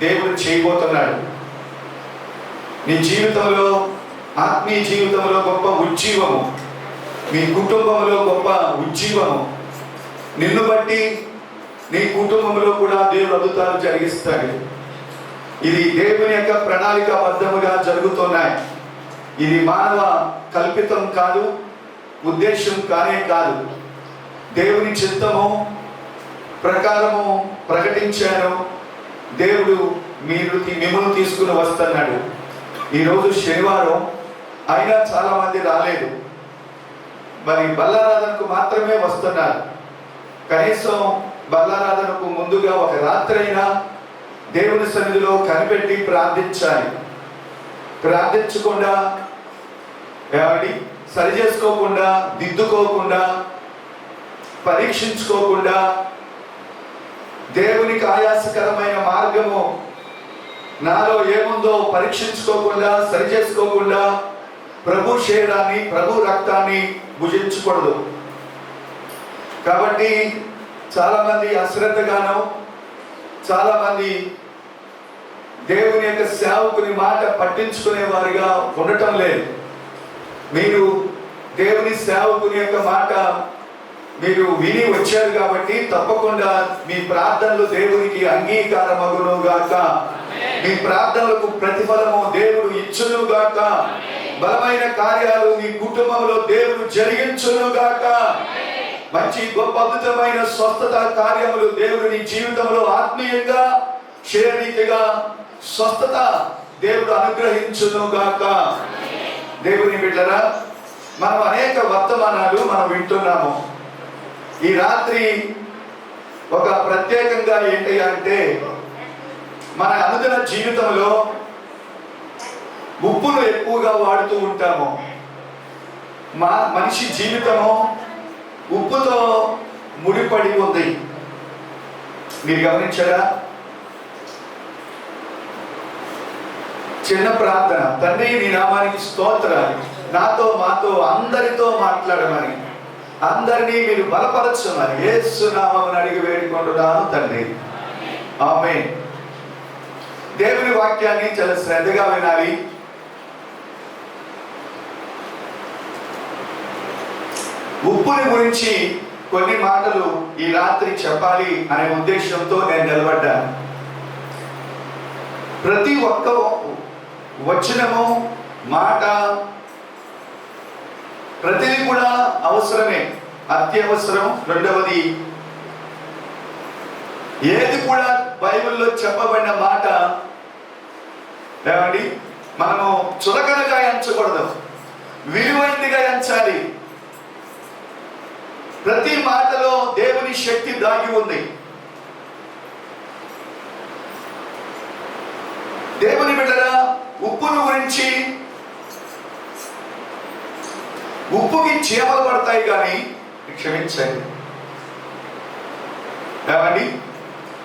దేవుడు చేయబోతున్నాడు. నీ జీవితంలో, ఆత్మీయ జీవితంలో గొప్ప ఉజ్జీవము, మీ కుటుంబంలో గొప్ప ఉజ్జీవము, నిన్ను బట్టి నీ కుటుంబంలో కూడా దేవుడు అద్భుతాలు జరిగిస్తాడు. ఇది దేవుని యొక్క ప్రణాళికాబద్ధముగా జరుగుతున్నాయి. ఇది మానవ కల్పితం కాదు, ఉద్దేశం కానే కాదు. దేవుని చిత్తము ప్రకారము ప్రకటించాను. దేవుడు మిమ్మల్ని తీసుకుని వస్తున్నాడు. ఈరోజు శనివారం అయినా చాలా మంది రాలేదు. మరి బల్లారాధనకు మాత్రమే వస్తున్నారు. కనీసం బల్లారాధనకు ముందుగా ఒక రాత్రి అయినా దేవుని సన్నిధిలో కనిపెట్టి ప్రార్థించాలి. ప్రార్థించకుండా, సరి చేసుకోకుండా, దిద్దుకోకుండా, పరీక్షించుకోకుండా, దేవునికి ఆయాసకరమైన మార్గము నాలో ఏముందో పరీక్షించుకోకుండా, సరి చేసుకోకుండా ప్రభు శరీరాన్ని, ప్రభు రక్తాన్ని భుజించకూడదు. కాబట్టి చాలామంది అశ్రద్ధగాను, చాలామంది దేవుని యొక్క సేవకుని మాట పట్టించుకునే వారిగా ఉండటం లేదు. మీరు దేవుని సేవకుని యొక్క మాట మీరు విని వచ్చారు కాబట్టి తప్పకుండా మీ ప్రార్థనలు దేవునికి అంగీకారమగును గాక. మీ ప్రార్థనలకు ప్రతిఫలము దేవుడు ఇచ్చును గాక. బలమైన కార్యాలు మీ కుటుంబంలో దేవుడు జరిగించును గాక. మంచి గొప్ప అద్భుతమైన స్వస్థత కార్యములు దేవుడు నీ జీవితంలో ఆత్మీయంగా, శారీరకంగా స్వస్థత దేవుడు అనుగ్రహించును గాక. దేవుని బిడ్డరా, మనం అనేక వర్తమానాలు మనం వింటున్నాము. ఈ రాత్రి ఒక ప్రత్యేకంగా ఏంటి అంటే, మన అనుదిన జీవితంలో ఉప్పును ఎక్కువగా వాడుతూ ఉంటాము. మనిషి జీవితము ఉప్పుతో ముడిపడి ఉంది. మీరు గమనించారా? చిన్న ప్రార్థన, తండ్రి నీ నామానికి స్తోత్రాలు, నాతో మాతో అందరితో మాట్లాడమని, అందరినీ మీరు బలపరచమని యేసు నామమున అడిగి వేడుకుంటున్నాను తండ్రి. ఆమేన్. దేవుని వాక్యాన్ని చాలా శ్రద్ధగా వినాలి. ఉప్పుని గురించి కొన్ని మాటలు ఈ రాత్రి చెప్పాలి అనే ఉద్దేశంతో నేను నిలబడ్డాను. ప్రతి ఒక్క వచనము, మాట, ప్రతిదీ కూడా అవసరమే, అత్యవసరం. రెండవది, ఏది కూడా బైబిల్లో చెప్పబడిన మాట ఏమండి మనము చులకనగా ఎంచకూడదు, విలువైనదిగా ఎంచాలి. ప్రతి మాటలో దేవుని శక్తి దాగి ఉంది. దేవుని బిడ్డరా, ఉప్పును గురించి, ఉప్పుకి చీమలు పడతాయి కానీ, క్షమించండి ఏమండి,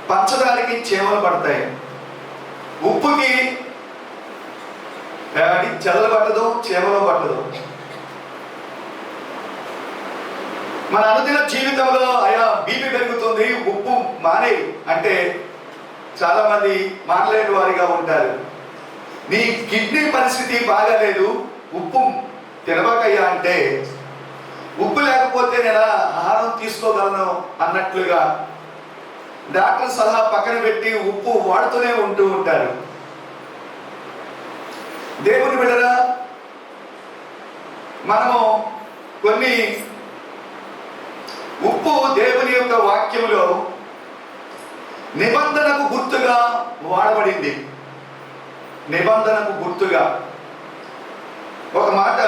పంచదారకి చీమలు పడతాయి. ఉప్పుకి ఏమండి చెదలు పట్టదు, చీమలు పట్టదు. మన అనుదిన జీవితంలో అయా బీపీ పెరుగుతుంది, ఉప్పు మానే అంటే చాలా మంది మానలేని వారిగా ఉంటారు. నీ కిడ్నీ పరిస్థితి బాగాలేదు, ఉప్పు తినబాకయ్యా అంటే, ఉప్పు లేకపోతే నేను ఆహారం తీసుకోగలను అన్నట్లుగా డాక్టర్ సలహా పక్కన పెట్టి ఉప్పు వాడుతూనే ఉంటూ ఉంటారు. దేవుని బిడ్డరా, మనము కొన్ని ఉప్పు దేవుని యొక్క వాక్యములో నిబంధనకు గుర్తుగా వాడబడింది. నిబంధనకు గుర్తుగా ఒక మాట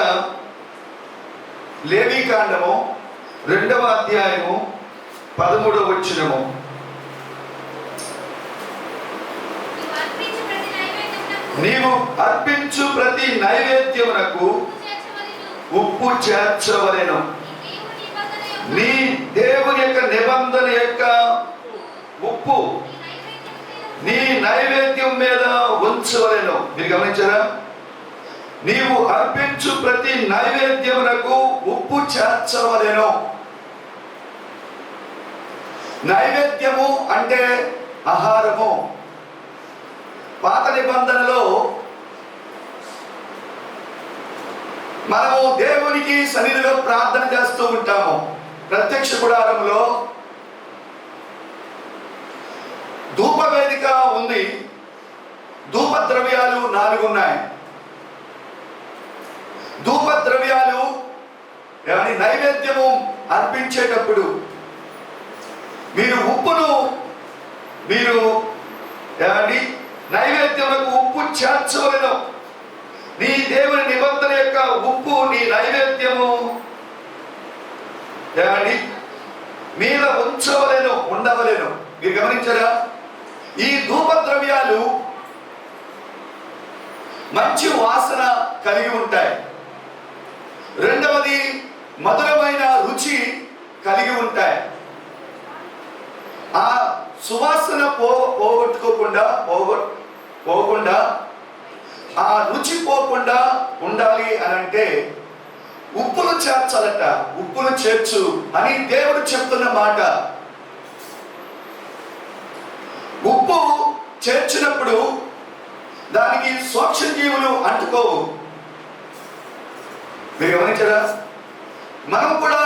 లేవీకాండము 2వ అధ్యాయము 13వ వచనము. నీవు అర్పించు ప్రతి నైవేద్యమునకు ఉప్పు చేర్చవలెను. నీ దేవుని యొక్క నిబంధన యొక్క ఉప్పు నీ నైవేద్యం మీద ఉంచవలెను. మీరు గమనించారా? నీవు అర్పించు ప్రతి నైవేద్యమునకు ఉప్పు చేర్చవలెను. నైవేద్యము అంటే ఆహారము. పాత నిబంధనలో మనము దేవునికి సన్నిధిలో ప్రార్థన చేస్తూ ఉంటాము. ప్రత్యక్ష గుడారంలో ధూప వేదిక ఉంది. ధూప ద్రవ్యాలు 4 ఉన్నాయి. ధూప ద్రవ్యాలు నైవేద్యము అర్పించేటప్పుడు మీరు ఉప్పును నైవేద్యములకు ఉప్పు చేర్చవలెను. నీ దేవుని నిబంధన యొక్క ఉప్పు నీ నైవేద్యము మీద ఉండవలెను. మీరు గమనించారా? ఈ ధూప ద్రవ్యాలు మంచి వాసన కలిగి ఉంటాయి. రెండవది మధురమైన రుచి కలిగి ఉంటాయి. ఆ సువాసన పోకుండా ఆ రుచి పోకుండా ఉండాలి అని అంటే ఉప్పును చేర్చాలట. ఉప్పును చేర్చు అని దేవుడు చెప్తున్న మాట. ఉప్పు చేర్చినప్పుడు దానికి సూక్ష్మజీవులు అంటుకోవు. మీరు గమనించారా? మనం కూడా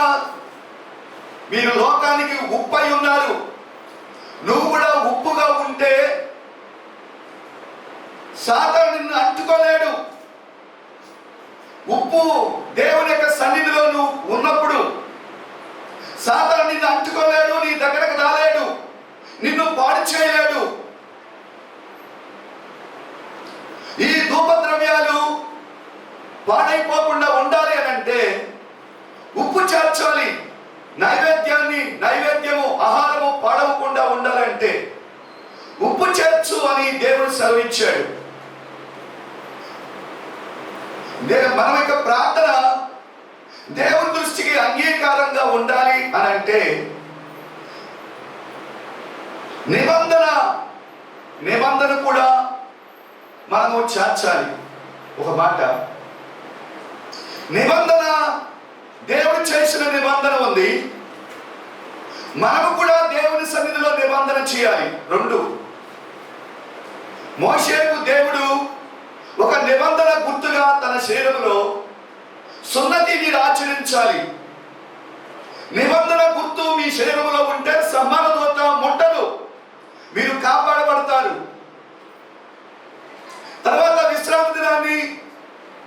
మీరు లోకానికి ఉప్పు అయి ఉన్నారు. నువ్వు కూడా ఉప్పుగా ఉంటే సాతాను నిన్ను అంటుకోలేడు. ఉప్పు దేవుని యొక్క సన్నిధిలో నువ్వు ఉన్నప్పుడు సాతాను నిన్ను అంటుకోలేడు, నీ దగ్గరకు రాలేడు, నిన్ను పాడు చేయలేడు. ఈ ధూప ద్రవ్యాలు పాడైపోకుండా ఉండాలి అని అంటే ఉప్పు చేర్చాలి. నైవేద్యము ఆహారము పాడవకుండా ఉండాలంటే ఉప్పు చేర్చు అని దేవుడు సెలవిచ్చాడు. మన యొక్క ప్రార్థన దేవుని దృష్టికి అంగీకారంగా ఉండాలి అని అంటే నిబంధన కూడా మనము చేర్చాలి. ఒక మాట, నిబంధన దేవుడు చేసిన నిబంధన ఉంది, మనము కూడా దేవుని సన్నిధిలో నిబంధన చేయాలి. 2, మోషేకు దేవుడు ఒక నిబంధన గుర్తుగా తన శరీరంలో సున్నతి మీరు ఆచరించాలి. నిబంధన గుర్తు మీ శరీరంలో ఉంటే సమాన దూత ముట్టదు, మీరు కాపాడబడతారు. తర్వాత విశ్రాంతి దినాన్ని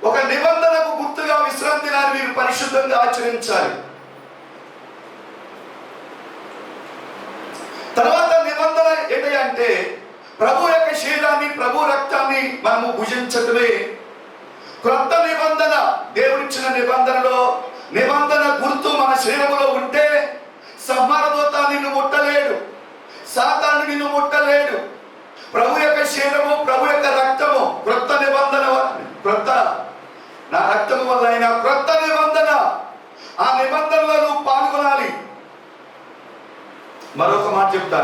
ఒక నిబంధనకు గుర్తుగా విశ్రాంతి దినాన్ని మీరు పరిశుద్ధంగా ఆచరించాలి. తర్వాత నిబంధన ఏంటంటే ప్రభు యొక్క శరీరాన్ని, ప్రభు రక్తాన్ని మనము భుజించటమే క్రొత్త నిబంధన. దేవుడిచ్చిన నిబంధనలో నిబంధన గుర్తు మన శరీరంలో ఉంటే సంహారదూత నిన్ను ముట్టలేడు, సాతాను నిన్ను ముట్టలేడు. ప్రభు యొక్క శరీరము, ప్రభు యొక్క రక్తము, క్రొత్త నిబంధన, నా రక్తము వల్ల అయినా క్రొత్త నిబంధన. ఆ నిబంధనలో నువ్వు పాల్గొనాలి. మరొక మాట చెప్తా,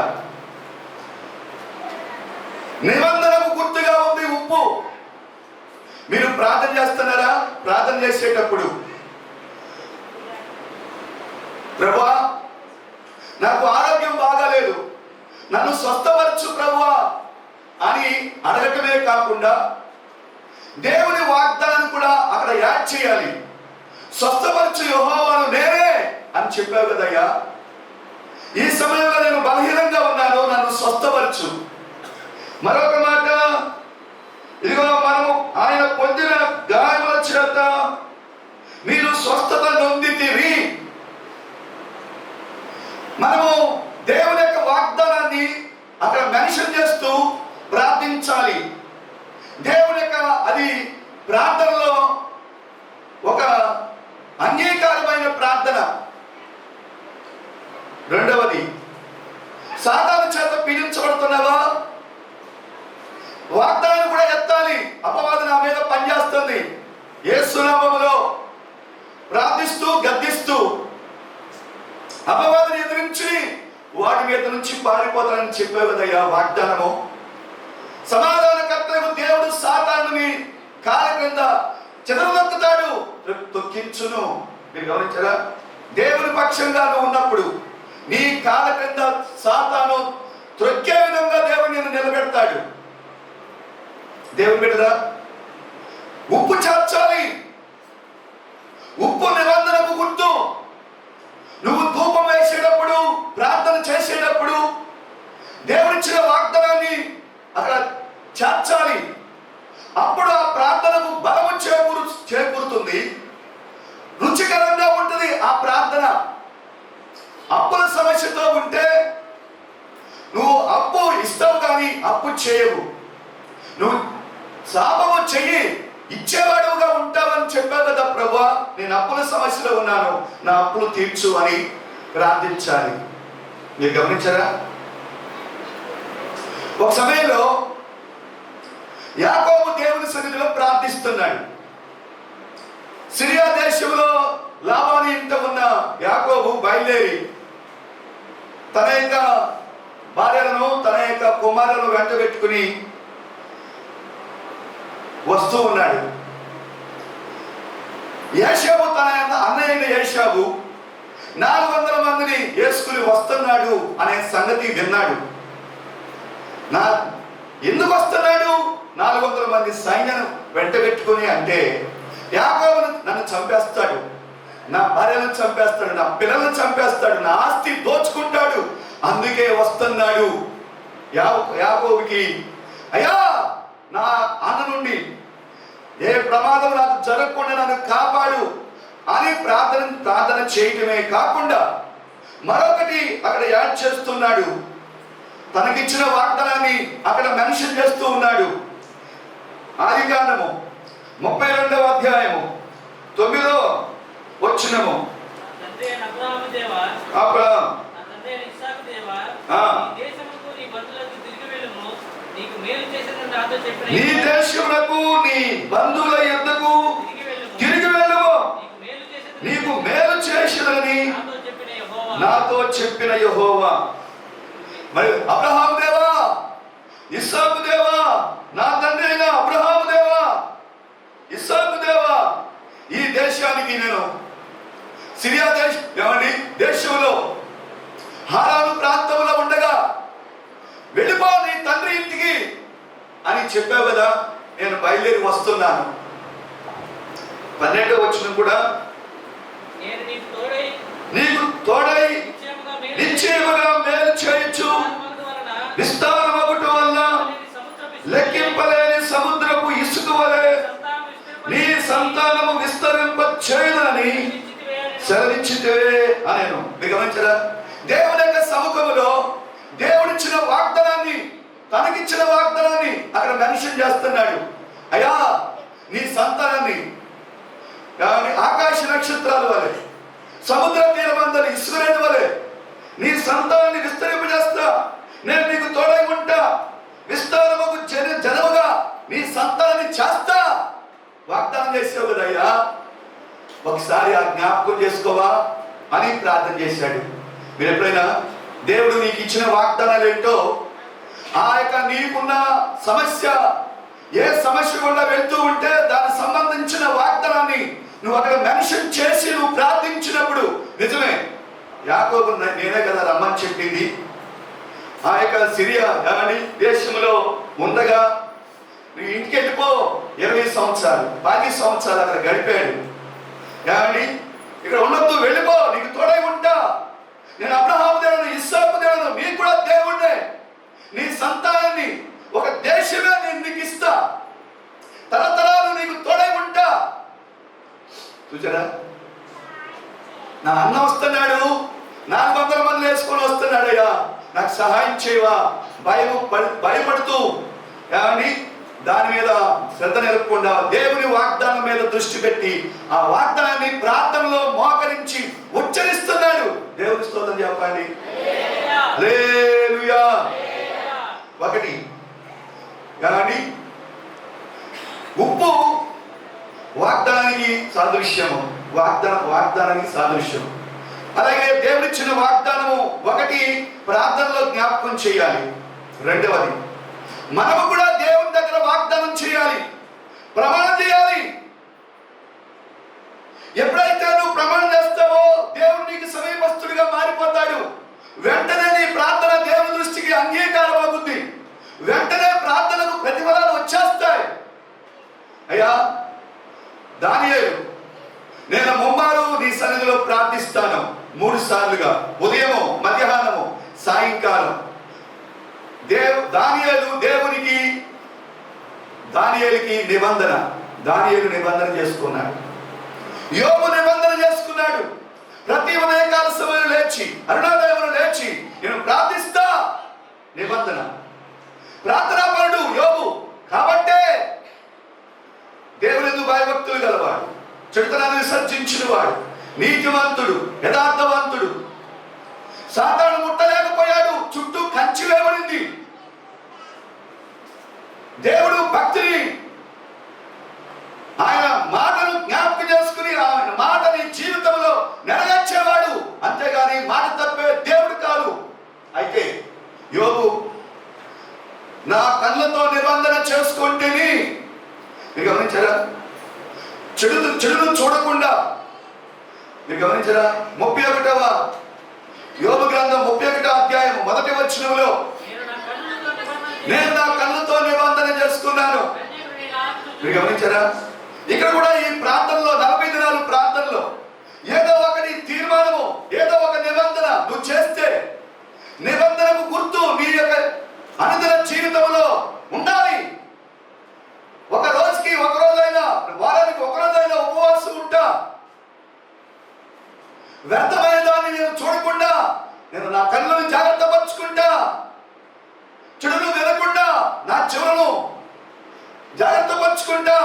నిబంధనకు గుర్తుగా ఉంది ఉప్పు. మీరు ప్రార్థన చేస్తున్నారా? ప్రార్థన చేసేటప్పుడు ప్రభువా నాకు ఆరోగ్యం బాగాలేదు, నన్ను స్వస్థపరచు ప్రభువా అని అడగటమే కాకుండా దేవుని వాగ్దానం కూడా అక్కడ యాడ్ చేయాలి. స్వస్థపరచు యెహోవాను నేనే అని చెప్పావు కదయ్యా, ఈ సమయంలో నేను బలహీనంగా ఉన్నాను, నన్ను స్వస్థపరచు. మరొక మాట, ఇదిగో మనము ఆయన పొందిన గాయముల చేత మీరు స్వస్థత నొందితిరి. మనము దేవుని యొక్క వాగ్దానాన్ని అక్కడ మెన్షన్ చేస్తూ ప్రార్థించాలి. దేవుని యొక్క అది ప్రార్థనలో ఒక అంగీకారమైన ప్రార్థన. రెండవది, సాతాను చేత పీడించబడుతున్నావా? వాగ్దానం కూడా ఎత్తాలి. అపవాది నా మీద పనిచేస్తుంది, యేసు నామములో ప్రార్థిస్తూ గద్దిస్తూ అపవాదిని ఎదిరించి వాడి మీద నుంచి పారిపోతానని చెప్పావు కదయ్యా వాగ్దానము. సమాధానకర్తకు దేవుడు సాతానుని కాలి క్రింద చెదరదొక్కుతాడు, తొక్కించును. మీరు గమనించారా? దేవుని పక్షంగా నువ్వు ఉన్నప్పుడు నీ కాళ్ళ క్రింద సాతాను త్రొక్కే విధంగా దేవుడు నిన్ను నిలబెడతాడు. దేవుని బిడ్డరా, ఉప్పు చేర్చాలి. ఉప్పు నిబంధనకు గుర్తు. నువ్వు ధూపం వేసేటప్పుడు, ప్రార్థన చేసేటప్పుడు దేవుడిచ్చిన వాగ్దానాన్ని అక్కడ చేర్చాలి. అప్పుడు ఆ ప్రార్థనకు బలము చేకూరుతుంది, రుచికరంగా ఉంటుంది ఆ ప్రార్థన. అప్పుల సమస్యతో ఉంటే నువ్వు అప్పు ఇస్తావు కానీ అప్పు చేయవు. నువ్వు శాపము చెయ్యి, ఇచ్చేవాడుగా ఉంటావని చెప్పావు కదా ప్రభువా, నేను అప్పుల సమస్యలో ఉన్నాను, నా అప్పులు తీర్చు అని ప్రార్థించాలి. మీరు గమనించారా? ఒక సమయంలో యాకోబు దేవుని సన్నిధిలో ప్రార్థిస్తున్నాడు. సిరియా దేశంలో లాబాను ఇంట ఉన్న యాకోబు బయలుదేరి తన యొక్క భార్యలను, తన యొక్క కుమారులను వెంట పెట్టుకుని వస్తూ ఉన్నాడు. యేషాబు తన అన్నయ్య యేషాబు 400 మందిని వేసుకుని వస్తున్నాడు అనే సంగతి విన్నాడు. ఎందుకు వస్తున్నాడు? 400 మంది సైన్యం వెంట పెట్టుకుని అంటే, యాకోబు నన్ను చంపేస్తాడు, నా భార్యను చంపేస్తాడు, నా పిల్లలను చంపేస్తాడు, నా ఆస్తి దోచుకుంటాడు, అందుకే వస్తున్నాడు. యాకోబుకి అయ్యా నా అన్న నుండి ఏ ప్రమాదం నాకు జరగకుండా నన్ను కాపాడు అని ప్రార్థన చేయటమే కాకుండా మరొకటి అక్కడ యాడ్ చేస్తున్నాడు. తనకిచ్చిన వాగ్దానాన్ని అక్కడ మెన్షన్ చేస్తూ ఉన్నాడు. ఆదికాండము 32వ అధ్యాయము 9వ వచనము. నీ దేశమునకు నీ బంధువుల యొద్దకు తిరిగి వెళ్ళుము, నీకు మేలు చేసినని నాతో చెప్పిన యెహోవా. మరి అబ్రహాము దేవా, ఇస్సాకు దేవా, నా తండ్రి అయిన అబ్రహాము దేవా, ఇస్సాకు దేవా, ఈ దేశానికి నేను సిరియా దేశంలో హారాను ప్రాంతంలో ఉండగా వెళ్ళిపో నీ తండ్రి ఇంటికి అని చెప్పావు కదా, నేను బయలుదేరి వస్తున్నాను. 12వ వచనం కూడా నీకు తోడై నిశ్చయముగా మేలు చేయొచ్చు, విస్తారమగుట వల్ల లెక్కింపలేని సముద్రపు ఇసుక వలె నీ సంతానము విస్తరింప చేయదని సెలవిచ్చితివే అనేను. మీరు గమనించరా? దేవుని యొక్క సముఖములో దేవుడిచ్చిన వాగ్దానాన్ని, తనకిచ్చిన వాగ్దానాన్ని అక్కడ మెన్షన్ చేస్తున్నాడు. అయ్యా నీ సంతానాన్ని ఆకాశ నక్షత్రాల వలె, సముద్ర తీరమందరి ఇసుకరేణి వలె నీ సంతానాన్ని విస్తరింపజేస్తా, నేను నీకు తోడై ఉంటా, విస్తారముకు జనముగా నీ సంతానాన్ని చేస్తా వాగ్దానం చేసావు కదా అయ్యా, ఒకసారి ఆ జ్ఞాపకం చేసుకోవా అని ప్రార్థన చేశాడు. మీరు ఎప్పుడైనా దేవుడు నీకు ఇచ్చిన వాగ్దానాలు ఏంటో, ఆ యొక్క నీకున్న సమస్య, ఏ సమస్య గుండా వెళ్తూ ఉంటే దానికి సంబంధించిన వాగ్దానాన్ని నువ్వు అక్కడ మెన్షన్ చేసి నువ్వు ప్రార్థించినప్పుడు, నిజమే యాకోబు నేనే కదా రమ్మని చెప్పింది. ఆ యొక్క సిరియా దేశంలో ఉండగా నువ్వు ఇంటికి వెళ్ళిపో, 20 సంవత్సరాలు 10 సంవత్సరాలు అక్కడ గడిపాడు. కానీ ఇక్కడ ఉండొద్దు, వెళ్ళిపో, నీకు తోడై ఉంటా, నేను అబ్రహాము దేవుడు, ఇస్సాకు దేవుడు, నీకు కూడా దేవుడే, నీ సంతానాన్ని ఒక దేశమే నేను నీకు ఇస్తా, తరతరాలు నీకు తోడై ఉంటా. చూచారా? నా అన్న వస్తున్నాడు, 400 మంది వేసుకొని వస్తున్నాడు, అయ్యా నాకు సహాయం చేయవా, భయపడుతూ కానీ దాని మీద శ్రద్ధ నిలపకుండా దేవుని వాగ్దానం మీద దృష్టి పెట్టి ఆ వాగ్దానాన్ని ప్రార్థనలో మోకరించి ఉచ్చరిస్తున్నాడు. దేవుని స్తోత్రం చెప్పండి. హల్లెలూయా. ఒకటి కానీ ఉప్పు వాగ్దానానికి సాదృశ్యము, వాగ్దానానికి సాదృశ్యం. అలాగే దేవుడిచ్చిన వాగ్దానము ఒకటి ప్రార్థనలో జ్ఞాపకం చేయాలి. రెండవది మనము కూడా దేవుని దగ్గర వాగ్దానం చేయాలి, ప్రమాణం చేయాలి. ఎప్పుడైతే నువ్వు ప్రమాణం చేస్తావో దేవుడు నీకు సమీపస్తుడిగా మారిపోతాడు. వెంటనే నీ ప్రార్థన దేవుని దృష్టికి అంగీకారం అవుతుంది, వెంటనే ప్రార్థనకు ప్రతిఫలాలు వచ్చేస్తాయి. అయ్యా దానియేలు, నేను ముమ్మారు నీ సన్నిధిలో ప్రార్థిస్తాను 3 సార్లుగా, ఉదయము, మధ్యాహ్నము, సాయంకాలం. దానియేలుకి నిబంధన, దానియేలు నిబంధన చేసుకున్నాడు, యోబు నిబంధన చేసుకున్నాడు. ప్రతి ఉదయకాల సమయంలో లేచి, అరుణోదయంలో లేచి నేను ప్రార్థిస్తా, నిబంధన. ప్రార్థనాపరుడు యోబు కాబట్టే దేవుని యందు భయభక్తులు గలవాడు, చెడుతనాన్ని విసర్జించిన వాడు, నీతివంతుడు, యథార్థవంతుడు. సాతాను ముట్టలేకపోయాడు, చుట్టూ కంచి వేయబడింది. దేవుడు భక్తిని, ఆయన మాటను జ్ఞాపకం చేసుకుని ఆయన మాటని జీవితంలో నెరవేర్చేవాడు, అంతేగాని మాట తప్పే దేవుడు కాదు. అయితే యోబు, నా కళ్ళతో నిబంధన చేసుకుంటేని, మీరు గమనించారా, చెడును చూడకుండా. మీరు గమనించారా, 31వ యోబు గ్రంథం 31వ అధ్యాయం 1వ వచనంలో, నేను నా కళ్ళతో నిబంధన చేసుకున్నాను. మీరు గమనించారా, ఇక్కడ కూడా ఈ ప్రాంతంలో 40 దినాలు ప్రాంతంలో ఏదో ఒకటి తీర్మానము, ఏదో ఒక నిబంధన నువ్వు చేస్తే, నిబంధనకు గుర్తు నీ యొక్క అనుదిన జీవితంలో ఉండాలి. ఒక రోజుకి ఒక రోజైనా, వారానికి ఒక రోజైనా ఉపవాసం ఉంటా. వ్యర్థమైన దాన్ని నేను చూడకుండా, నేను నా కళ్ళను జాగ్రత్త పరుచుకుంటా. చెడును వినకుండా నా చెవులను జాగ్రత్త పరుచుకుంటా.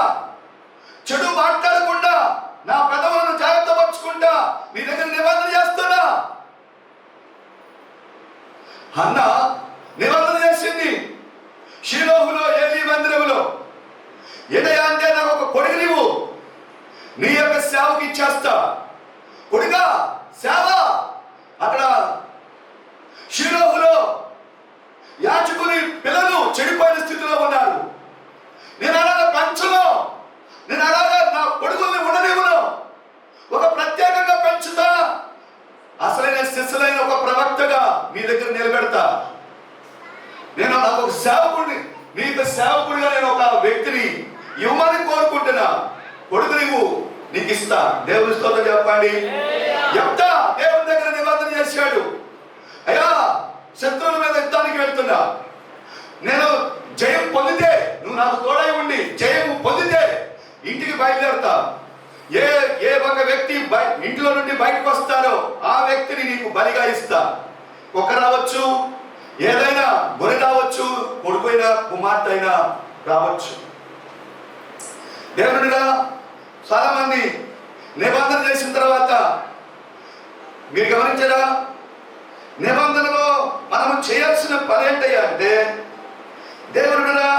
చెడు మాట్లాడకుండా నా పెదవులను జాగ్రత్త పరుచుకుంటా. నీ దగ్గర నిబంధన చేస్తున్నా. అన్న నిబంధన చేసింది షిలోహులో, ఏలీ మందిరములో. ఏంటయ్యా అంటే, నాకు ఒక కొడుకు నీవు, నీ యొక్క సేవకి ఇచ్చేస్తా. కొడుగా సేవ. అక్కడ షిలోహులో యాజకుని పిల్లలు చెడిపోయిన స్థితిలో ఉన్నారు. నేను అలాగా పెంచను, నేను అలాగా నా కొడుకుల్ని ఉండనివ్వను. ఒక ప్రత్యేకంగా పెంచుతా. అసలైన శిష్యులైన ఒక ప్రవక్తగా మీ దగ్గర నిలబెడతా. నేను నాకు ఒక సేవకుడిని, నీకు సేవకుడిగా నేను ఒక వ్యక్తిని ఇవ్వమని కోరుకుంటున్నా. కొడుకు నీకు ఇస్తా. దేవుని స్తోత్రం చెప్పండి. యెఫ్తా దేవుని దగ్గర నిబంధన చేశాడు. అయ్యా, శత్రువుల మీద యుద్ధానికి వెళ్తున్నా, నేను జయం పొందితే, నువ్వు నాకు తోడై ఉండి జయం పొందితే ఇంటికి బయలుదేరుతా. ఏ ఒక వ్యక్తి ఇంట్లో నుండి బయటకు వస్తారో ఆ వ్యక్తిని నీకు బలిగా ఇస్తా. కుక్క రావచ్చు, ఏదైనా గొర్రె రావచ్చు, కొడుకైనా కుమార్తె అయినా రావచ్చు. దేవుడిగా చాలా మంది నిబంధన చేసిన తర్వాత మీరు గమనించారా, నిబంధనలో మనము చేయాల్సిన పని ఏంటయ్యా అంటే, దేవుడిగా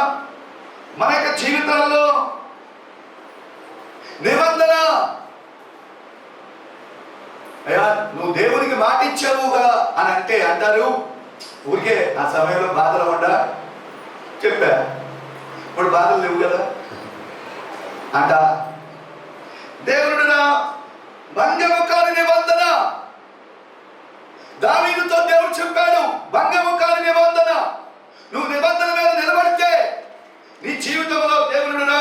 మన యొక్క జీవితాల్లో నిబంధన. అయ్యా, నువ్వు దేవునికి మాట ఇచ్చావుగా అని అంటే అంటారు, ఊరికే ఆ సమయంలో బాధలు ఉండా చెప్పా, ఇప్పుడు బాధలు లేవు కదా అంట. దేవుడునా భంగము కాని నిబంధన. దావీదుతో దేవుడు చెప్పాడు, భంగము కాని నిబంధన. నువ్వు నిబంధన మీద నిలబడితే నీ జీవితంలో దేవుడునా,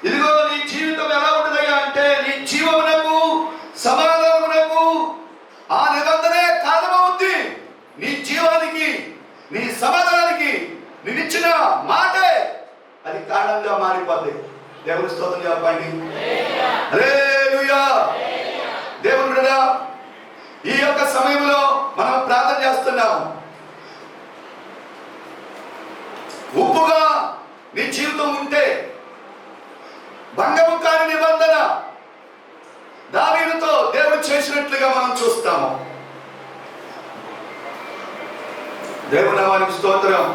ఇదిగో నీ జీవితం ఎలా ఉంటుందయ్యా అంటే, నీ జీవమునకు సమాధానమునకు ఆ నిబంధనే కారణమవుద్ది. నీ జీవానికి, నీ సమాధానానికి నేనిచ్చిన మాటే అది కారణంగా మారిపోద్ది. దేవుని స్తోత్రం చెప్పండి. హల్లెలూయా. దేవుని బిడ్డలా, ఈ యొక్క సమయంలో మనం ప్రార్థన చేస్తున్నాం. ఉప్పుగా నీ జీవితం ఉంటే, భంగము కాని నిబంధన దావీదుతో దేవుడు చేసినట్లుగా మనం చూస్తాము. దేవుని నామానికి స్తోత్రం.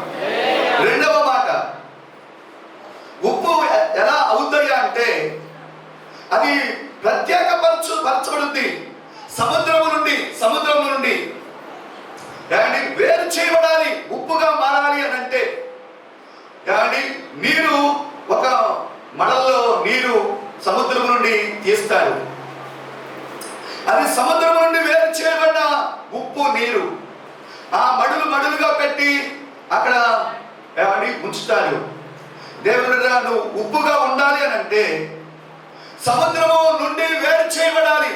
రెండవ మాట, ఉప్పు ఎలా అవుతాయా అంటే, అది పరచబడుద్ది సముద్రము నుండి వేరు చేయబడాలి. ఉప్పుగా మారాలి అని అంటే నీరు, ఒక మడల్లో నీరు సముద్రం నుండి తీస్తారు. అది సముద్రం నుండి వేరు చేయబడిన ఉప్పు నీరు ఆ మడులుగా పెట్టి అక్కడ ఉంచుతారు. దేవుడు నువ్వు ఉప్పుగా ఉండాలి అని అంటే సముద్రము నుండి వేరు చేయబడాలి.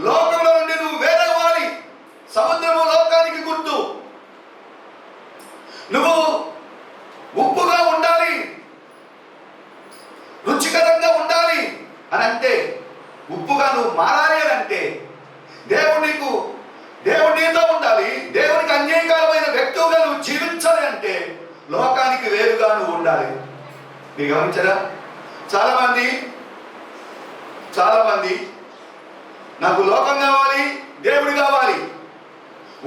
లోకంలో నుండి నువ్వు వేరవ్వాలి. సముద్రము లోకానికి గుర్తు. నువ్వు ఉప్పుగా ఉండాలి, రుచికరంగా ఉండాలి అని అంటే, ఉప్పుగా నువ్వు మారాలి అని అంటే దేవుడు నీతో ఉండాలి. దేవునికి అంగీకారమైన వ్యక్తులుగా నువ్వు జీవించాలి అంటే లోకానికి వేరుగా నువ్వు ఉండాలి. మీరు గమనించరా? చాలా మంది నాకు లోకం కావాలి, దేవుడు కావాలి.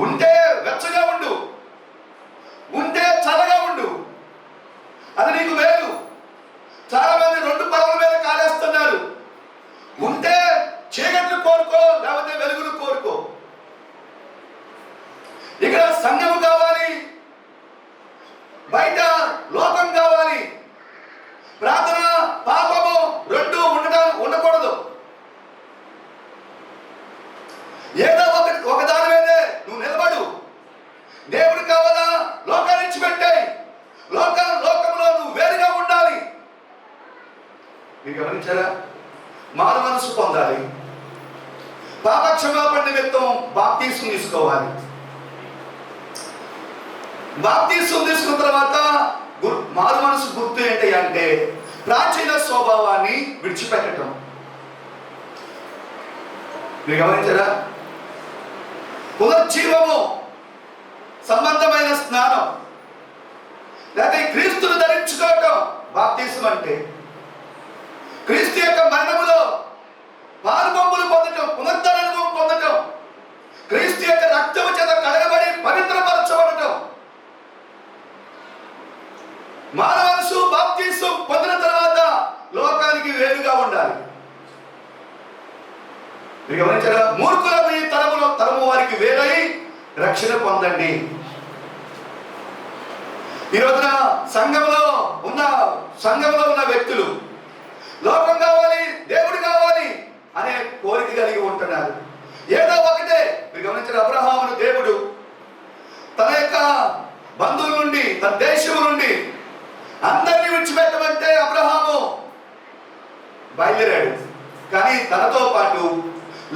ఉంటే వెచ్చగా ఉండు, ఉంటే చల్లగా ఉండు, అది నీకు వేరు. చాలా మంది రెండు పడవల మీద కాలేస్తున్నారు. ఉంటే చీకట్లు కోరుకో, లేకపోతే వెలుగులు కోరుకో. ఇక్కడ సంఘము కావాలి, బయట లోకం కావాలి. ప్రార్థన పాపము రెండు ఉండకూడదు. ఏదో ఒక దాని మీదే నువ్వు నిలబడు. దేవుడు కావాలా, లోకాన్ని ఇచ్చిపెట్టాయి. లోకంలో నువ్వు వేరుగా ఉండాలి. మీరు గమనించారా? మారు మనసు పొందాలి. పాప క్షమాపణ నిమిత్తం బాప్తీసం తీసుకోవాలి. బాప్తీసం తీసుకున్న తర్వాత మారు మనసు గుర్తు ఏంటి అంటే ప్రాచీన స్వభావాన్ని విడిచిపెట్టడం. మీరు గమనించారా? పునర్జీవము సంబంధమైన స్నానం, లేకపోతే క్రీస్తును ధరించుకోవటం బాప్తీసం అంటే. క్రీస్తు యొక్క మరణములో పాలుపంపులు పొందటం, పునరుద్ధరణము పొందటం, క్రీస్తు యొక్క రక్తము చేత కడగబడి పవిత్రపరచబడటం. మారు మనసు బాప్తీసం పొందిన తర్వాత లోకానికి వేరుగా ఉండాలి. మీరు గమనించారా? మూర్ఖులకు ఈ తరము వారికి వేరై రక్షణ పొందండి. ఈ రోజున సంఘంలో ఉన్న వ్యక్తులు లోకం కావాలి, దేవుడు కావాలి అనే కోరిక కలిగి ఉంటున్నారు. ఏదో ఒకటే. మీరు గమనించారు? అబ్రహామును దేవుడు తన యొక్క బంధువుల నుండి, తన దేశం నుండి అందరినీ విడిచిపెట్టమంటే అబ్రహాము బయలుదేరాడు. కానీ తనతో పాటు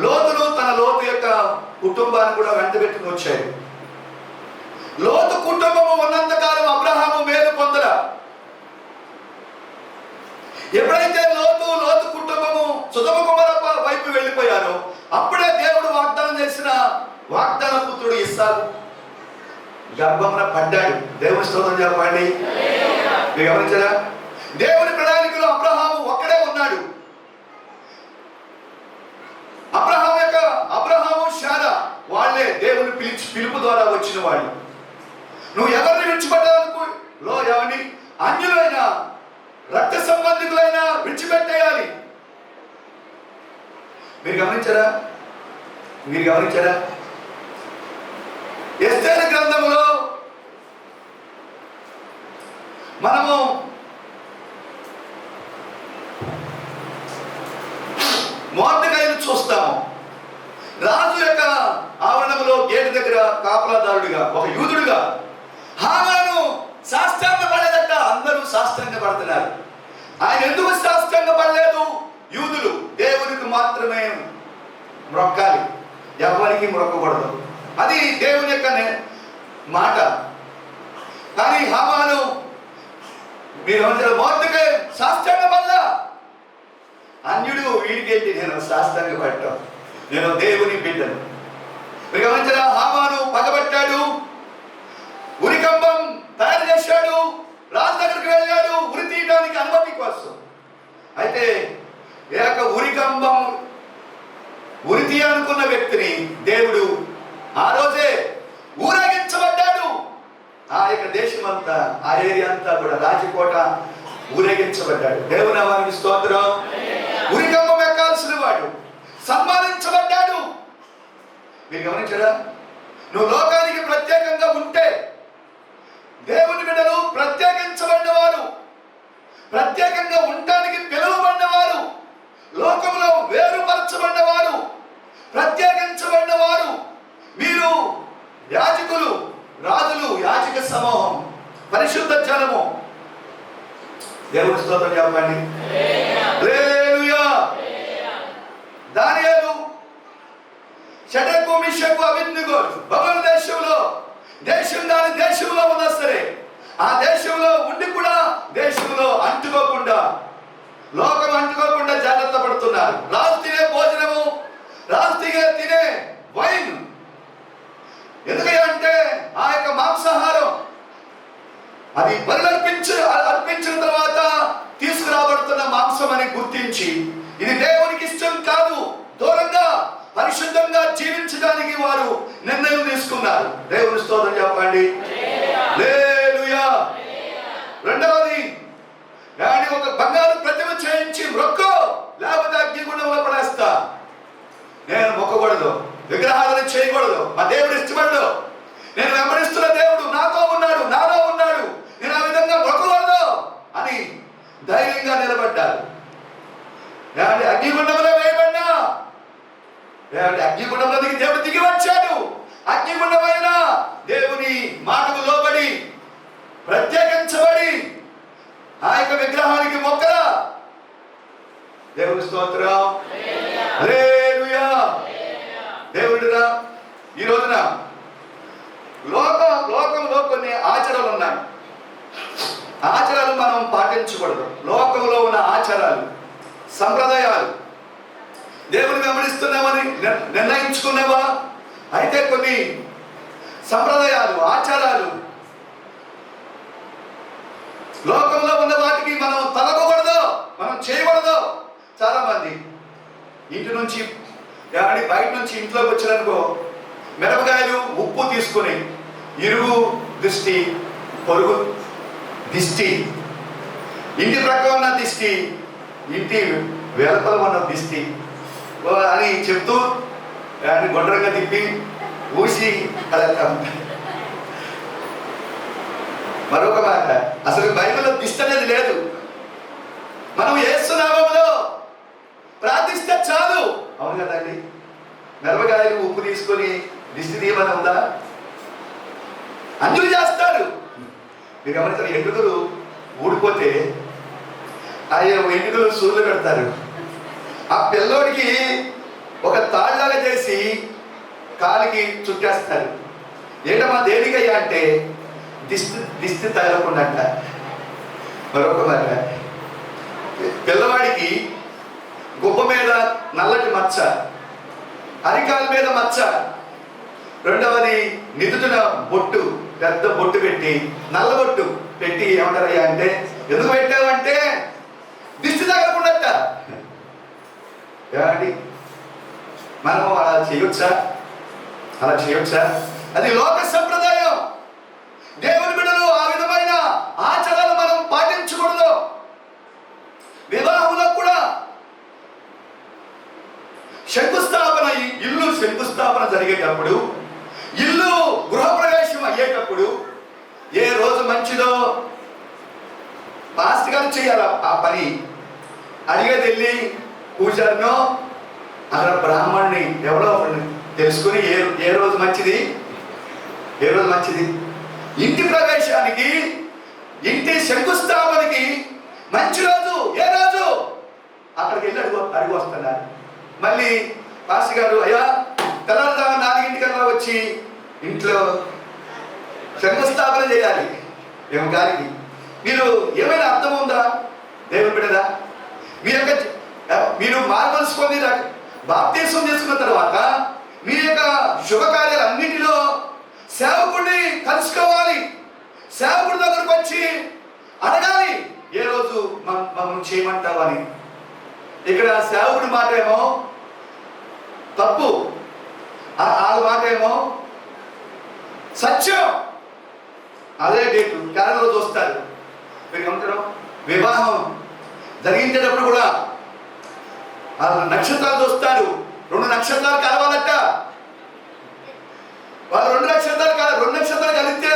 లోతు యొక్క కుటుంబాన్ని కూడా వెంట పెట్టుకుని వచ్చాడు. లోతు కుటుంబము ఉన్నంతకాలం అబ్రహాము మేలు పొందల. ఎప్పుడైతే లోతు కుటుంబము సుధమ కుమార వైపు వెళ్ళిపోయారో అప్పుడే దేవుడు వాగ్దానం చేసిన వాగ్దాన పుత్రుడు ఇస్సాకు గర్భమున పడ్డాడు. దేవుని స్తోత్రం చెప్పండి. మీరు గమనించారా? దేవుని ప్రణాళికలో అబ్రహాము ఒక్కడే ఉన్నాడు. అబ్రహాము శారా వాళ్ళే దేవుని పిలుపు ద్వారా వచ్చిన వాళ్ళు. నువ్వు ఎవరిని విడిచిపెట్టాలకు ఎవరిని అన్యులైనా రక్త సంబంధికులైనా విడిచిపెట్టేయాలి. మీరు గమనించారా? ఎస్తేరు గ్రంథంలో మనము మొర్దెకైను చూస్తాము. రాజు యొక్క ఆవరణంలో గేటు దగ్గర కాపలాదారుడిగా, ఒక యూదుడుగా హామాను సాష్టాంగ పడలేదట. అందరూ సాష్టాంగ పడుతున్నారు. ఆయన ఎందుకు సాష్టాంగ పడలేదు? యూదులు దేవునికి మాత్రమే మొక్కాలి, ఎవరికి మొక్కకూడదు. అది దేవుని యొక్క మాట. కానీ హామాను మొర్దెకై సాష్టాంగ పడలా. అన్యుడు వీడికేంటి నేను సాష్టాంగ పడటం, నేను దేవుని బిడ్డను. మీరు గమనించారా? హామాను పగబట్టాడు, ఉరికంబం తయారు చేశాడు, రాజు దగ్గరికి వెళ్ళాడు ఉరి తీయడానికి అనుమతి కోసం. అయితే ఉరి తీయాలనుకున్న వ్యక్తిని దేవుడు ఆ రోజే ఊరేగించబడ్డాడు. ఆ యొక్క దేశం అంతా, ఆ ఏరియా అంతా కూడా, రాజకోట ఊరేగించబడ్డాడు. దేవుని నామానికి స్తోత్రం. ఉరికంబం ఎక్కాల్సిన వాడు సన్మానించబడ్డాడు. మీరు గమనించారా? నువ్వు లోకానికి ప్రత్యేకంగా ఉంటే, దేవుని బిడ్డలు ప్రత్యేకించబడిన వారు, ప్రత్యేకంగా ఉండటానికి పిలువబడిన వారు, లోకంలో వేరుపరచబడిన వారు, ప్రత్యేకించబడిన వారు. వీరు యాజకులు, రాజులు, యాజక సమూహం, పరిశుద్ధ జనము. దేవుని స్తోత్రం చెప్పండి. హల్లెలూయా. దానియేలు, షడ్రకు, మిషకు, అబేద్నెగో బబులోను దేశంలో ఉన్నా సరే, ఆ దేశంలో ఉండి కూడా దేశంలో అంటుకోకుండా, లోకం అంటుకోకుండా జాగ్రత్త పడుతున్నారు. రాజు తినే భోజనము, రాజు తినే వైన్, ఎందుకంటే ఆ యొక్క మాంసాహారం అది అర్పించిన తర్వాత తీసుకురాబడుతున్న మాంసం అని గుర్తించి, ఇది దేవునికి ఇష్టం కాదు, దూరంగా పరిశుద్ధంగా జీవించడానికి వారు నిర్ణయం తీసుకున్నారు. దేవుని స్తోత్రం చెప్పండి. హల్లెలూయా. రెండవది, ఒక బంగారు ప్రతిమ చేయించి మొక్కు, లేకపోతే అగ్నిగుండంలో పడేస్తా. నేను మొక్కకూడదు, విగ్రహాలను చేయకూడదు, మా దేవుడు ఇష్టపడదు, నేను వెంబడిస్తున్న దేవుడు నాతో ఉన్నాడు, నాలో ఉన్నాడు, నేను ఆ విధంగా మొక్కకూడదు అని ధైర్యంగా నిలబడ్డారు. అగ్నిగుండంలో వేయబడినా, అగ్నిగుండంలోకి దేవుడు దిగి వచ్చాడు. అగ్నిగుండమైన దేవుని మాటకు లోబడి, ప్రత్యేకించబడి ఆ యొక్క విగ్రహానికి మొక్కరా. దేవుని స్తోత్రం. హల్లెలూయా. దేవుడిరా, ఈ రోజున లోకంలో కొన్ని ఆచారాలు ఉన్నాయి. ఆచారాలు మనం పాటించకూడదు. లోకంలో ఉన్న ఆచారాలు, సంప్రదాయాలు దేవుని వెంబడిస్తున్నామని నిర్ణయించుకున్నావా? అయితే కొన్ని సంప్రదాయాలు, ఆచారాలు, లోకంలో ఉన్న వాటికి మనం తలగకూడదు, మనం చేయకూడదు. చాలా మంది ఇంటి నుంచి బయట నుంచి ఇంట్లోకి వచ్చారనుకో, మిరపకాయలు, ఉప్పు తీసుకుని ఇరుగు దిష్టి, పొరుగు దిష్టి, ఇంటి ప్రక్క ఉన్న దిష్టి, ఇంటి వెలుపల ఉన్న దిష్టి అని చెప్తూ గుండ్రంగా తిప్పి ఊసి అలా. మరొక మాట, అసలు బైబిల్లో దిష్టి అనేది లేదు. మనం యేసు నామములో ప్రార్థిస్తే చాలు. అవును కదండి. మిరపకాయలు, ఉప్పు తీసుకొని దిష్టి తీయమని ఉందా? అన్యులు చేస్తారు. మీరు గమనించారు, ఎంటుకలు ఊడిపోతే ఆ ఎంటుకలు సూర్యులు కడతారు. ఆ పిల్లోడికి ఒక తాళ్ళలాగా చేసి కాలికి చుట్టేస్తారు. ఏంటమ్మా దేనికయ్యా అంటే దిష్టి తగలకుండా. మరొక మాట, పిల్లవాడికి గుబ్బ మీద నల్లటి మచ్చ, అరికాల మీద మచ్చ, రెండవది నిదుటిన బొట్టు, పెద్ద బొట్టు పెట్టి, నల్ల బొట్టు పెట్టి ఏమంటారయ్యా అంటే, ఎందుకు పెట్టావంటే దిష్టి తగలకుండట. ఏమండి, మనం అలా చేయొచ్చా? అలా చేయొచ్చా? అది లోక సంప్రదాయం. దేవుని బిడ్డలు ఆ విధమైన ఆచారాలు మనం పాటించకూడదు. వివాహంలో కూడా ఇల్లు శంకుస్థాపన జరిగేటప్పుడు, ఇల్లు గృహప్రవేశం అయ్యేటప్పుడు ఏ రోజు మంచిదో పాస్టర్ గారు చేయాలి ఆ పని. అడిగేది వెళ్ళి పూజారినో అక్కడ బ్రాహ్మణ్ణి ఎవడో తెలుసుకుని ఏ రోజు మంచిది, ఏ రోజు మంచిది. ఇంటి ప్రవేశానికి, ఇంటి శంకుస్థాపనకి మంచి రోజు ఏ రోజు, అక్కడికి వెళ్ళి అడిగి వస్తున్నారు. మళ్ళీ పాస్టర్ గారు, అయ్యా తెల్లవారుజామున 4 వచ్చి ఇంట్లో శంకుస్థాపన చేయాలి. ఏమో గారికి మీరు ఏమైనా అర్థం ఉందా? దేవుని బిడ్డదా, మీరు మార్మల్స్ పొంది బాప్తీసం చేసుకున్న తర్వాత మీ యొక్క శుభకార్యాలన్నింటిలో సేవకుడిని కలుసుకోవాలి. సేవకుడి దగ్గరకు వచ్చి అడగాలి, ఏ రోజు మమ్మల్ని చేయమంటావు అని. ఇక్కడ సేవకుడి మాట ఏమో తప్పు, ఆ మాట ఏమో సత్యం. అదే డేటు క్యాలెండర్లో చూస్తారు. మీరు ఏమంటారు, వివాహం జరిగించేటప్పుడు కూడా నక్షత్రాలు చూస్తారు. 2 నక్షత్రాలు కలవాలట. వాళ్ళు 2 నక్షత్రాలు కలిస్తే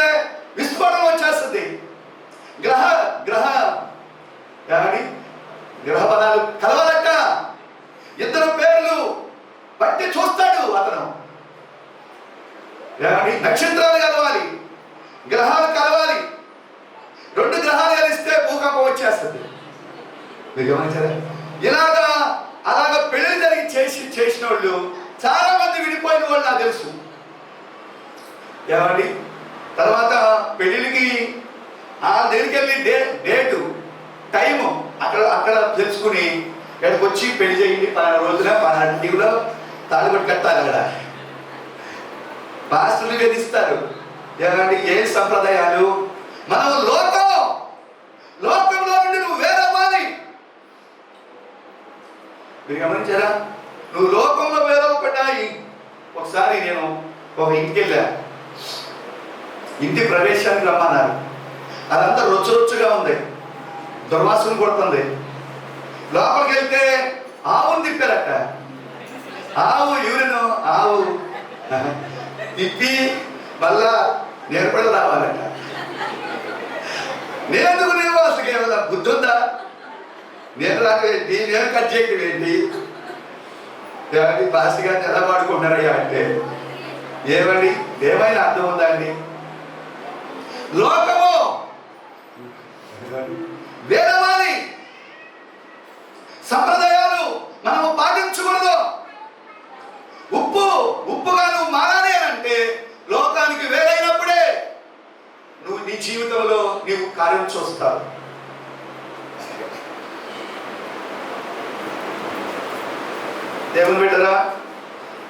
విస్ఫోటనం వచ్చేస్తుంది. గ్రహ బలాలు కలవాలట. 2 పేర్లు పట్టి చూస్తాడు అతను. నక్షత్రాలు కలవాలి, గ్రహాలు కలవాలి. 2 గ్రహాలు కలిస్తే భూకంపం వచ్చేస్తుంది. మీరు గమనించారా? ఇలాగా అలాగా పెళ్లి జరిగి చేసిన వాళ్ళు చాలా మంది విడిపోయిన వాళ్ళు నాకు తెలుసు. ఏమండి తర్వాత పెళ్ళిళ్ళకి ఆ దగ్గరికి వెళ్ళి డేటు టైము అక్కడ తెలుసుకుని ఇక్కడికి వచ్చి పెళ్లి చేయండి, 12 రోజున 12 తాళిబొట్టు కట్టాలి. అక్కడ పాస్టర్లు వేధిస్తారు. ఏమండి ఏ సంప్రదాయాలు? మనం లోకంలో నుండి నువ్వు వేరవ్వాలి. మీరు గమనించారా? నువ్వు లోకంలో వేరవకుండా. ఒకసారి నేను ఒక ఇంటికి వెళ్ళా. ఇంటి ప్రవేశానికి రమ్మన్నారు. అదంతా రొచ్చుగా ఉంది, దుర్వాసన కొడుతుంది. లోపలికి వెళ్తే ఆవును తిప్పారట. ఆవు తిప్పి మళ్ళా నేర్పడి రావాలట. నేను అసలు కేవలం బుద్ధి ఉందా? నేను రాకేంటి, నేను కట్ చేయటం ఏంటి? ఏమండి పాస్గా ఎలా వాడుకుంటున్నారయ్యా అంటే ఏమండి ఏమైనా అర్థం ఉందా అండి? లోకము వేదవాణి సంప్రదాయాలు మనము పాటించకూడదు. ఉప్పుగా నువ్వు మారాలి అని అంటే లోకానికి వేరైనప్పుడే నువ్వు నీ జీవితంలో నీవు కార్యం చూస్తావు. దేవుని బిడ్డరా,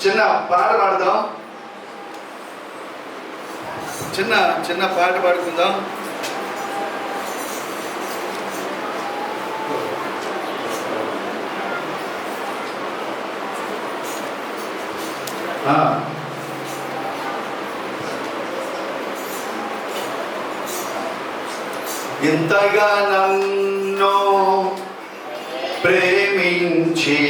చిన్న పాట పాడదాం. చిన్న పాట పాడుకుందాం. ఇంతగా నన్ను ప్రేమించినది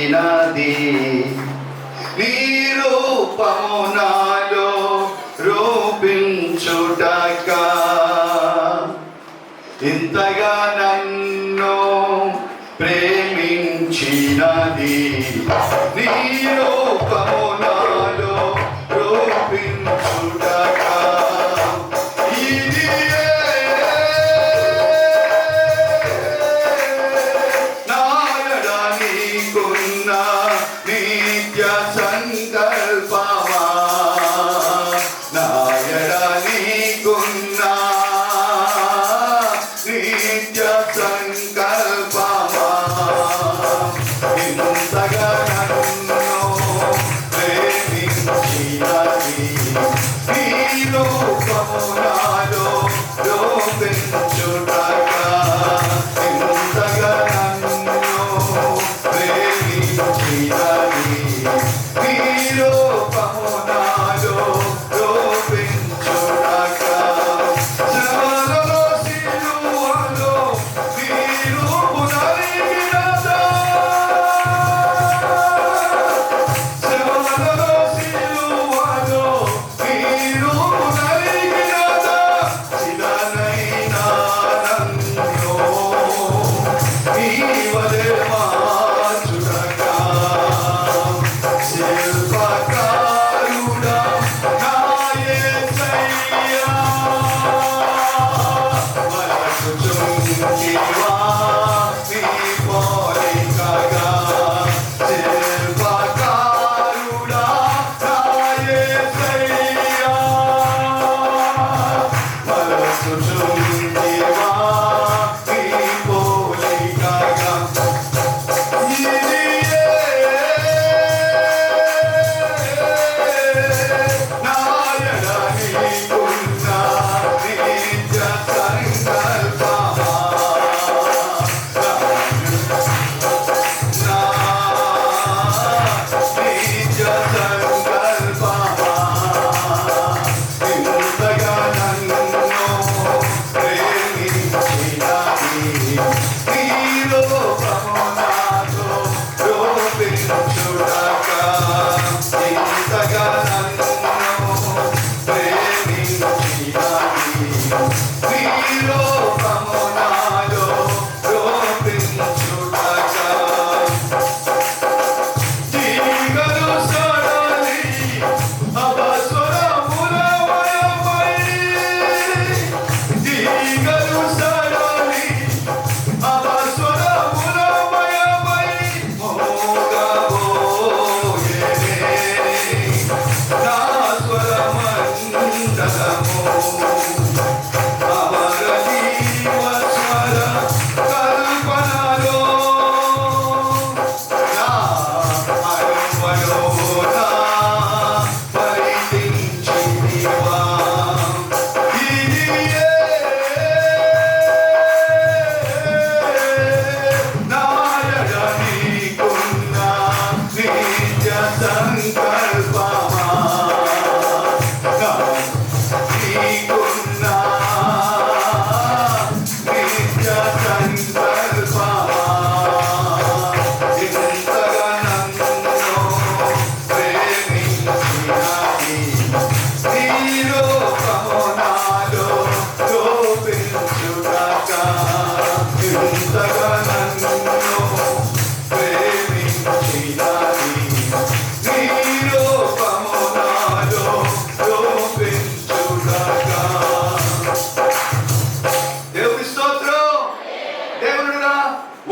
నీ రూపము నాలో రూపించుటకా. ఇంతగా నన్ను ప్రేమించినది నీ రూపము నాలో రూపించుటకా. ఇది నిత్య సంకల్పమా, నాయడ నీకున్నా నిత్య సంకల్పమా. ఇంతగా నన్ను ప్రేమించినది నీ రూపము నాలో రూపించుటకా. ఇంతగా నన్ను ప్రేమించినది నీ రూపము నాలో రూపించుటకా. శ్రమలలో సిలువలో నీ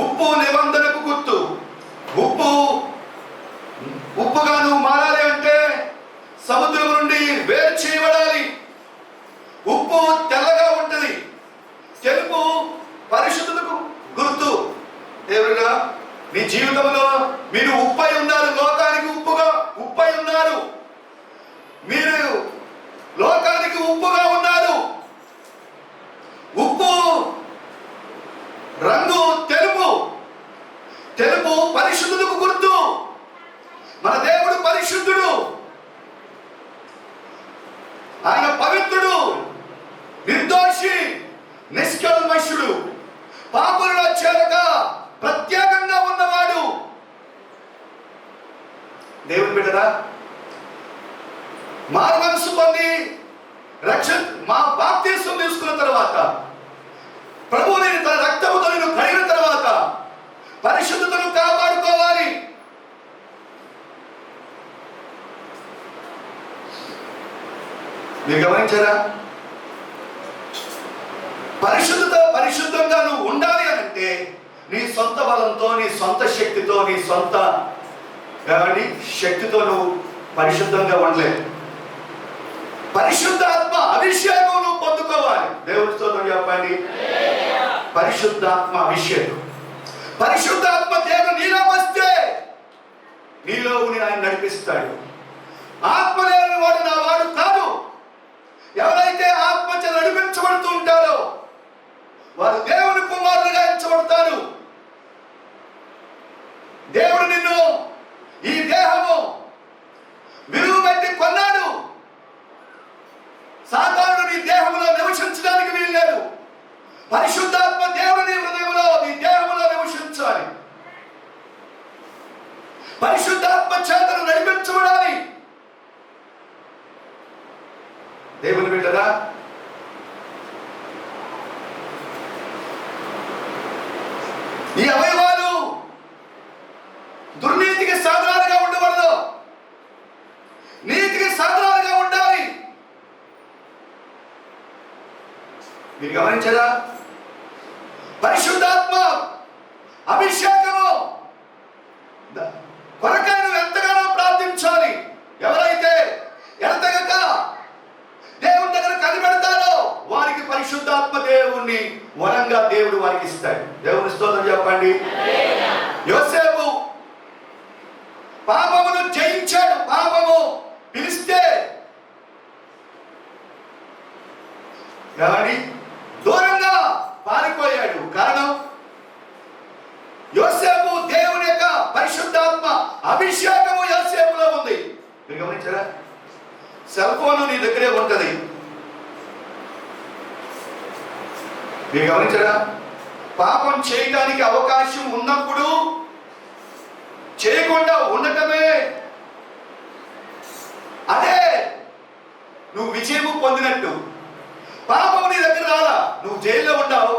ఉప్పు నిబంధనకు గుర్తు. ఉప్పుగా నువ్వు మారాలి అంటే సముద్రం నుండి వేరు చేయబడాలి. ఉప్పు తెల్లగా ఉంటుంది, తెలుపు పరిశుద్ధతకు గుర్తు. దేవుడుగా నీ జీవితంలో మీరు ఉప్పై ఉన్నారు, లోకానికి ఉప్పై ఉన్నారు. మీరు లోకానికి ఉప్పుగా ఉన్నారు. ఉప్పు రంగు తెలుపు పరిశుద్ధతకు గుర్తు. మన దేవుడు పరిశుద్ధుడు, ఆయన పవిత్రుడు, నిర్దోషి, నిష్కల్మషుడు, పాపులలో చేరక ప్రత్యేకంగా ఉన్నవాడు. దేవుని బిడ్డరా, మారు మనసు పొంది మా బాప్తిస్మం తీసుకున్న తర్వాత, ప్రభువుని తన రక్తముతో కడిగిన తర్వాత పరిశుద్ధతను కాపాడుకోవాలి. మీరు గమనించారా? పరిశుద్ధంగా నువ్వు ఉండాలి అంటే నీ సొంత బలంతో, నీ సొంత శక్తితో, నీ సొంత శక్తితో నువ్వు పరిశుద్ధంగా ఉండలేదు. పరిశుద్ధాత్మ అభిషేకం నువ్వు పొందుకోవాలి. దేవుడితో చెప్పండి, పరిశుద్ధాత్మ అభిషేకం. పరిశుద్ధాత్మ దేవుడు నీలో వస్తే నీలో ఆయన నడిపిస్తాడు. ఆత్మ లేని వాడు నా వాడు కాదు. ఎవరైతే ఆత్మచే నడిపించబడుతూ ఉంటారో వారు దేవుని కుమారులుగా ఎంచబడతారు. దేవుడు నిన్ను ఈ దేహము విలువ పెట్టి కొన్నాడు. సాతానుడు నీ దేహంలో నివసించడానికి వీల్లేదు. పరిశుద్ధాత్మ దేవుడు నీ హృదయంలో, నీ దేహంలో నివసించాలి. పరిశుద్ధాత్మ చేతను నడిపించబడాలి. దేవుని బిడ్డరా, ఈ అవయవాలు దుర్నీతికి సాధనాలుగా ఉండకూడదు, నీతికి సాధనాలుగా ఉండాలి. మీరు గమనించారా? పరిశుద్ధాత్మ అభిషేకము కొరకై నువ్వు ఎంతగానో ప్రార్థించాలి. ఎవరైతే ఎడతెగక దేవుని దగ్గర కనిపెడతారో వారికి పరిశుద్ధాత్మ దేవుణ్ణి వరంగా దేవుడు వారికి ఇస్తాడు. దేవుని స్తోత్రం చెప్పండి. యోసేపు పాపమును జయించాడు. పాపము పిలిస్తే దూరంగా పారిపోయాడు. కారణం యోసేపు దేవుని యొక్క పరిశుద్ధాత్మ అభిషేకము యోసేపులో ఉంది. మీరు గమనించారా? సెల్ ఫోన్ నీ దగ్గరే ఉంటది. మీరు గమనించారా? పాపం చేయడానికి అవకాశం ఉన్నప్పుడు చేయకుండా ఉండటమే అదే నువ్వు విజయము పొందినట్టు. పాపం నీ దగ్గర రాలా, నువ్వు జైల్లో ఉంటావు.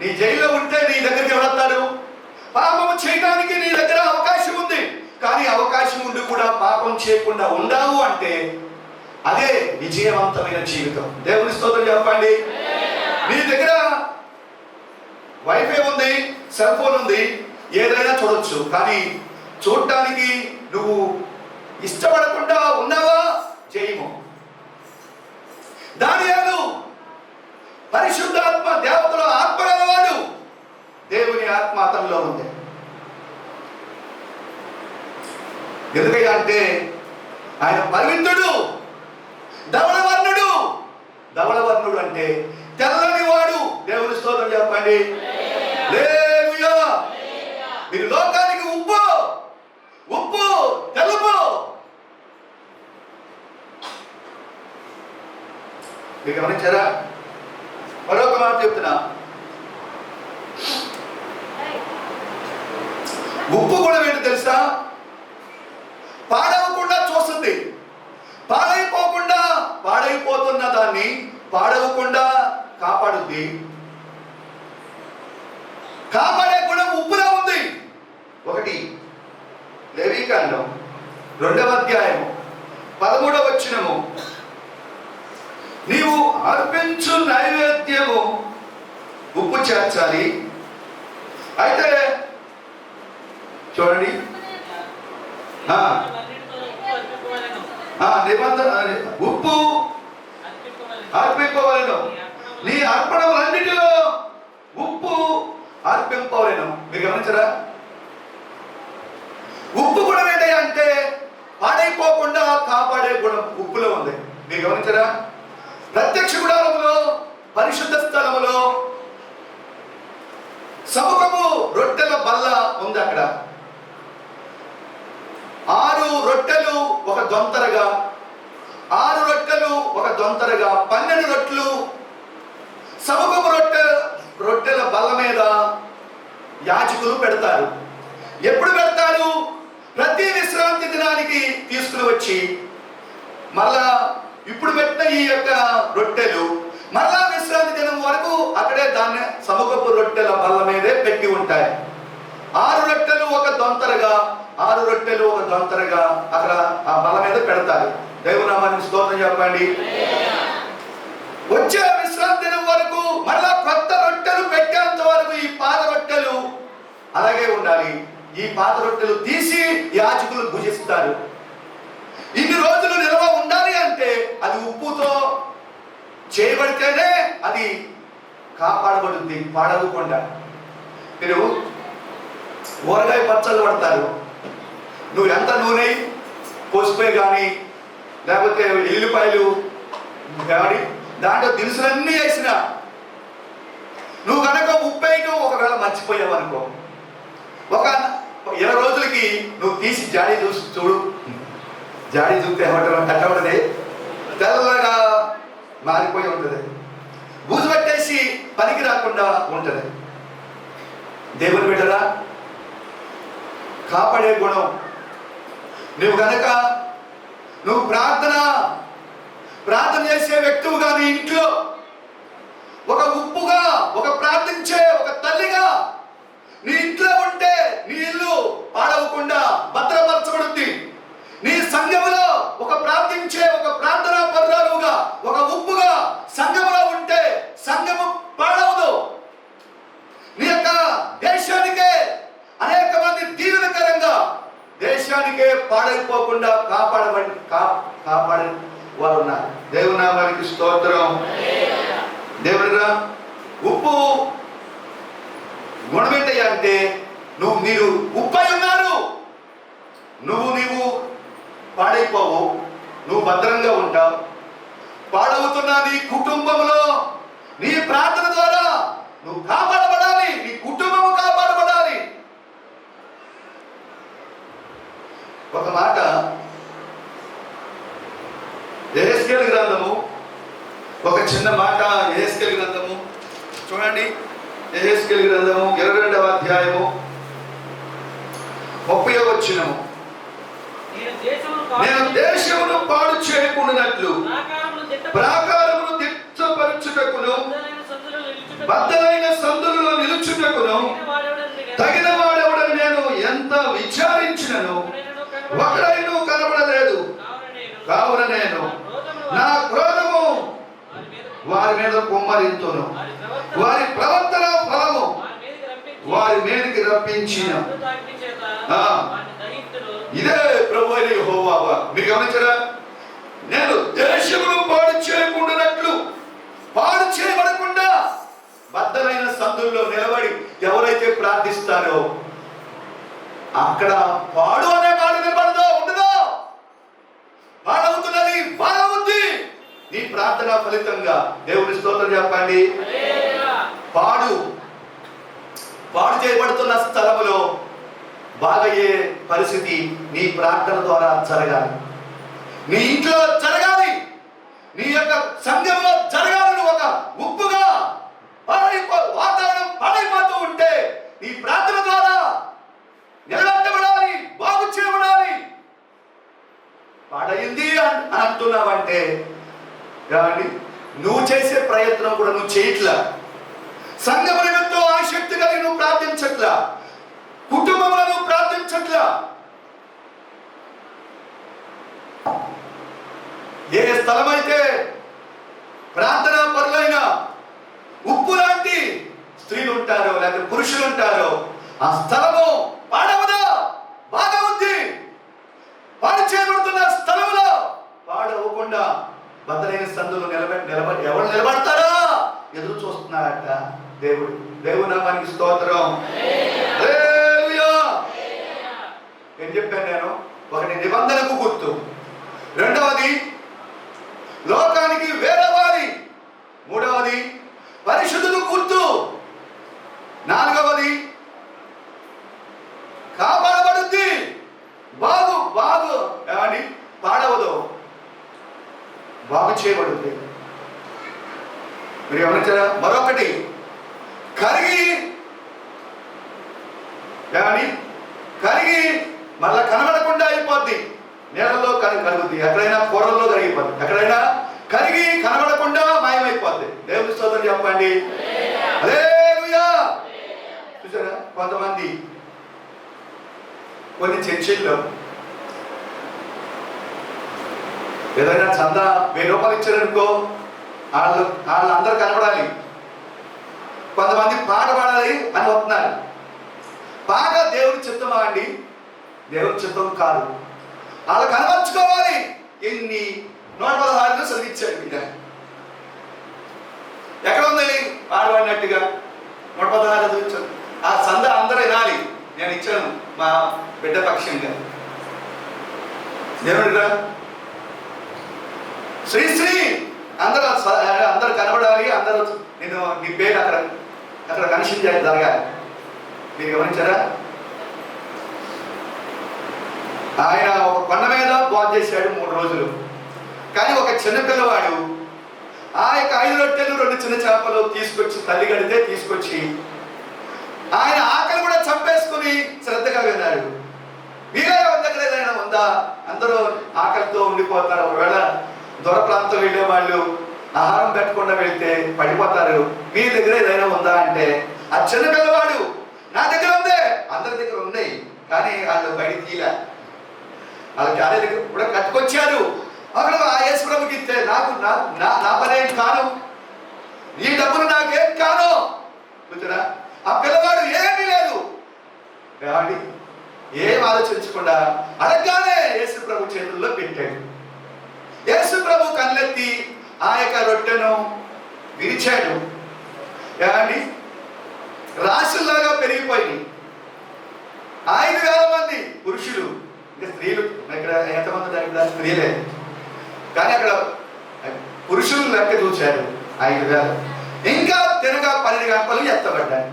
నీ జైల్లో ఉంటే నీ దగ్గరికి ఎవరొస్తారు? పాపము చేయడానికి నీ దగ్గర అవకాశం ఉంది, కానీ అవకాశం ఉండి కూడా పాపం చేయకుండా ఉండావు అంటే అదే విజయవంతమైన జీవితం. దేవుని స్తోత్రం చెప్పండి. నీ దగ్గర వైఫై ఉంది, సెల్ ఫోన్ ఉంది, ఏదైనా చూడొచ్చు, కానీ చూడటానికి నువ్వు ఇష్టపడకుండా ఉన్నావా? జయము. దానియేలు పరిశుద్ధాత్మ దేవతలో ఆత్మ గలవాడు. దేవుని ఆత్మ అతనిలో ఉంది. ఎందుకయ్యా అంటే ఆయన పవిత్రుడు, ధవళవర్ణుడు. ధవళవర్ణుడు అంటే తెల్లని వాడు. దేవుని స్తోత్రం చెప్పండి. హల్లెలూయా. మీరు లోకానికి ఉప్పు తెలుపు. మీరు గమనించారా? మరొక మాట చెప్తున్నా. ఉప్పు కూడా ఏంటో తెలుసా? పాడవకుండా చూస్తుంది. పాడైపోతున్న దాన్ని పాడవకుండా కాపాడుద్ది. కాపాడే గుణం ఉప్పులో ఉంది. 1 లేవీకాండం 2వ అధ్యాయము 13వ వచనము. నీవు అర్పించు నైవేద్యము ఉప్పు చేర్చాలి, అయితే చూడండి, నిబంధన ఉప్పు అర్పింపవలెను, నీ అర్పణలన్నిటిలో ఉప్పు అర్పింపవలెను. మీరు గమనించరా? ఉప్పు గుణం ఏంటి అంటే పాడైపోకుండా కాపాడే గుణం ఉప్పులో ఉంది. మీరు గమనించరా? ప్రత్యక్ష గుడారములో, పరిశుద్ధ స్థలములో సముఖము రొట్టెల బల్ల ఉంది. అక్కడ 6 రొట్టెలు ఒక దొంతరగా, 6 రొట్టెలు ఒక దొంతరగా 12 రొట్టెలు సముఖము రొట్టెల బల్ల మీద యాజకులు పెడతారు. ఎప్పుడు పెడతారు? ప్రతి విశ్రాంతి దినానికి తీసుకుని వచ్చి మళ్ళా ఇప్పుడు పెట్టిన ఈ యొక్క రొట్టెలు మళ్ళా విశ్రాంతి దినం వరకు అక్కడే దాన్ని సముఖపు రొట్టెల బల్ల మీదే పెట్టి ఉంటాయి. 6 రొట్టెలు ఒక దొంతరగా, 6 రొట్టెలు ఒక దొంతరగా అక్కడ ఆ బల్ల మీద పెడతారు. దేవునామానికి స్తోత్రం చెప్పండి. వచ్చే విశ్రాంతి దినం వరకు మళ్ళా కొత్త రొట్టెలు పెట్టేంత వరకు ఈ పాత రొట్టెలు అలాగే ఉండాలి. ఈ పాత రొట్టెలు తీసి యాజకులు భుజిస్తారు. ఇన్ని రోజులు నిల్వ ఉండాలి అంటే అది ఉప్పుతో చేయబడితేనే అది కాపాడబడుద్ది, పాడవకుండా. మీరు ఊరగాయ పచ్చళ్ళు పడతారు, నువ్వు ఎంత నూనె పోసిపోయి కానీ లేకపోతే ఎల్లిపాయలు కానీ దాంట్లో దినుసులన్నీ వేసినా నువ్వు కనుక ఉప్పు వేయటం ఒకవేళ మర్చిపోయావు అనుకో, ఒక 20 రోజులకి నువ్వు తీసి జాడీ చూడు, జాడీ చూస్తే ఎట్లా ఉంటుంది? తెల్లగా మారిపోయి ఉంటుంది, బూజు పట్టేసి పనికి రాకుండా ఉంటుంది. దేవుని బిడ్డరా, కాపాడే గుణం నువ్వు కనుక నువ్వు ప్రార్థన చేసే వ్యక్తువు కానీ ఇంట్లో ఒక ఉప్పుగా, ఒక ప్రార్థించే ఒక తల్లిగా నీ ఇంట్లో ఉంటే నీ ఇల్లు పాడవకుండా భద్రపరచబడుద్ది. నీ సంఘములో ఒక ప్రార్థించే ఒక ప్రార్థనా పరురాలుగా, ఒక ఉప్పుగా సంఘములో ఉంటే సంఘము పాడవదు. నీ యొక్క దేశానికే అనేక మంది దీవెనకరంగా దేశానికే పాడైపోకుండా కాపాడే వారు ఉన్నారు. దేవునామానికి స్తోత్రం. దేవునిరా, ఉప్పు గుణం ఏంటయ్యా అంటే మీరు ఉప్పై ఉన్నారు, నువ్వు పాడైపోవు, నువ్వు భద్రంగా ఉంటావు. పాడవుతున్న నీ కుటుంబంలో నీ ప్రార్థన ద్వారా నువ్వు కాపాడబడాలి, నీ కుటుంబము కాపాడబడాలి. ఒక మాట యెహెజ్కేలు గ్రంథము, ఒక చిన్న మాట యెహెజ్కేలు గ్రంథము చూడండి. యెహెజ్కేలు గ్రంథము 22వ అధ్యాయము 30వ వచనము. నేను దేశమును పాడు చేయకుండానట్లు ప్రాకారమును దిట్టపరచుటకును బద్దలైన సందులలో నిలుచుటకును తగిన వాడెవడని నేను ఎంత విచారించినను ఒకడైనను కనబడలేదు. కావున నేను నా క్రోధము వారి మీద కుమ్మరింతును, వారి ప్రవర్తన ఫలము వారి మీదకి రప్పించిన. ఇదే ప్రభు అయిన యెహోవా. మీరు గమనించరా? నేను దేశమును పాడు చేయకుండానట్లు, పాడు చేయబడకుండా బద్దలైన సందుల్లో నిలబడి ఎవరైతే ప్రార్థిస్తారో అక్కడ పాడు అనే మాట నిలబడదో ఉండదో, పాడవుతున్నది బాగుంది నీ ప్రార్థన ఫలితంగా. దేవుని స్తోత్రం చెప్పండి. పాడు చేయబడుతున్న స్థలములో బాగయ్యే పరిస్థితి నీ ప్రార్థన ద్వారా జరగాలి, నీ ఇంట్లో జరగాలి, నీ యొక్క సంఘంలో జరగాలి. నువ్వు ఒక ఉప్పుగా వాతావరణం పాడైపోతూ ఉంటే నీ ప్రార్థన ద్వారా నిలబెట్టబడాలి, బాగు చేయబడాలి. పాడైంది అని అంటున్నావంటే నువ్వు చేసే ప్రయత్నం కూడా నువ్వు చేయట్లా, సంఘములతో ఆసక్తి కలిగి నువ్వు ప్రార్థించట్లా, కుటుంబంలో నువ్వు ప్రార్థించట్లా. ఏ స్థలమైతే ప్రార్థనా పరులైన ఉప్పు లాంటి స్త్రీలు ఉంటారో లేకపోతే పురుషులు ఉంటారో ఆ స్థలము పాడవదా? బాగా ఉంది. పాడు చేయబడుతున్న స్థలంలో పాడవకుండా బద్దలైన సందులు నిలబడి ఎవరు నిలబడతారా ఎదురు చూస్తున్నారట దేవుడు. దేవుని నామానికి స్తోత్రం. హల్లెలూయా. ఏం చెప్పాను నేను? ఒకటి నిబంధనకు గుర్తు, రెండవది లోకానికి వేరే వారి, మూడవది పరిశుద్ధులకు గుర్తు, నాలుగవది కాపాడబడుద్ది. బాగు బాగు ఏమని పాడవదు, బాగు చేయబడుద్ది. మీరు గమనించారా? మరొకటి కరిగి ఏమని కరిగి మళ్ళా కనబడకుండా అయిపోద్ది. నీళ్ళలో కరుగుద్ది, ఎక్కడైనా కూరల్లో కరిగిపోద్ది, ఎక్కడైనా కరిగి కనబడకుండా మాయమైపోద్ది. దేవుని స్తోత్రం చెప్పండి. హల్లెలూయా. చూసారా? కొంతమంది కొన్ని చర్చిల్లో ఏదైనా చందా 1000 రూపాయలు ఇచ్చారనుకో, వాళ్ళందరూ కనబడాలి. కొంతమంది పాట పాడాలి అని వస్తున్నారు. పాట దేవుని చిత్తమా అండి? దేవుని చిత్తం కాదు. వాళ్ళు కనబరుచుకోవాలి. ఎన్ని 116 చదివించాడు మీద. ఎక్కడ ఉంది పాడబడినట్టుగా 116 చదివించాడు. ఆ సంద అందరూ వినాలి. నేను ఇచ్చాను మా బిడ్డ పక్షంగా. దేవుడిగా శ్రీ అందరూ కనబడాలి. అందరూ నేను నీ పేరు అక్కడ కనెక్షన్ చేయాలి, జరగాలి. మీరు గమనించారా? ఆయన ఒక కొండ మీద బాగు చేశాడు 3 రోజులు. కానీ ఒక చిన్న పిల్లవాడు ఆ యొక్క 5 రొట్టెలు 2 చిన్న చేపలు తీసుకొచ్చి తల్లి గడితే తీసుకొచ్చి ఆయన ఆకలి కూడా చంపేసుకుని శ్రద్ధగా విన్నాడు. మీరే ఎవరి దగ్గర ఏదైనా ఉందా? అందరూ ఆకలితో ఉండిపోతారు. ఒకవేళ దూర ప్రాంతం వెళ్ళే వాళ్ళు ఆహారం పెట్టకుండా వెళ్తే పడిపోతారు. మీ దగ్గర ఏదైనా ఉందా అంటే ఆ చిన్న పిల్లవాడు నా దగ్గర ఉంది, అందరి దగ్గర ఉన్నాయి, కానీ వాళ్ళు బయట తీయలే. వాళ్ళ క్యారీ దగ్గర కూడా కట్టుకొచ్చారు. అక్కడ ఆ యేసు ప్రభుకి ఇస్తే నాకు నా పనేం కాను, నీ డబ్బులు నాకేం కాను. కూర్చురా. ఆ పిల్లవాడు ఏమీ లేదు కాబట్టి ఏం ఆలోచించకుండా అడగగానే యేసు ప్రభు చేతుల్లో పెట్టాడు. యేసు ప్రభు కళ్ళెత్తి ఆ యొక్క రొట్టెను విరిచాడు. ఏమండి? రాశుల్లాగా పెరిగిపోయింది. 5,000 మంది పురుషులు, ఇంకా స్త్రీలు ఇక్కడ ఎంతమంది దగ్గర స్త్రీలే, కానీ అక్కడ పురుషులు లెక్క చూశారు 5,000. ఇంకా తినగా 12 గంపలు ఎత్తబడ్డాయి.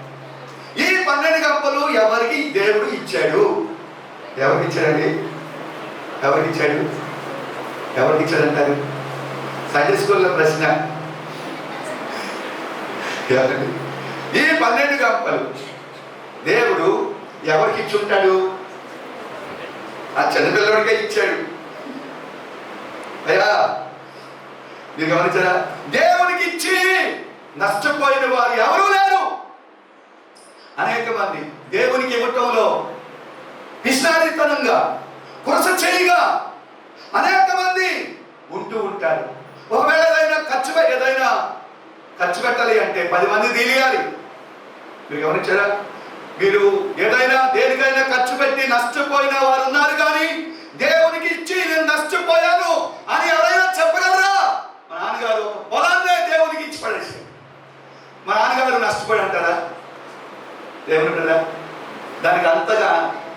ఈ 12 గంపలు ఎవరికి దేవుడు ఇచ్చాడు? ఎవరికి ఇచ్చాడండి? ఎవరికి ఇచ్చాడు? ఎవరికి ఇచ్చాడంటారు? సండే స్కూల్లో ప్రశ్న. ఈ 12 గంపలు దేవుడు ఎవరికి ఇచ్చి ఉంటాడు? ఆ చిన్నపిల్లడికే ఇచ్చాడు. అయ్యా మీరు గమనించారా? దేవునికి ఇచ్చి నష్టపోయిన వారు ఎవరూ లేరు. అనేక మంది దేవునికి ఇవ్వటంలో పిసినారితనంగా, కురస చేయిగా అనేక మంది ఉంటూ ఉంటారు. ఒకవేళ ఏదైనా ఖర్చు పెట్టాలి అంటే 10 మంది తెలియాలి. మీరు గమనించారా? మీరు ఏదైనా దేనికైనా ఖర్చు పెట్టి నష్టపోయిన వారు ఉన్నారు, కానీ దేవునికి ఇచ్చి నేను నష్టపోయాను అని ఎవరైనా చెప్పగలరా? మా నాన్నగారు ఒక పొలాన్నే దేవునికి ఇచ్చి పడేసారు. మా నాన్నగారు నష్టపోయి అంటారా? దేవుడు కదా దానికి అంతగా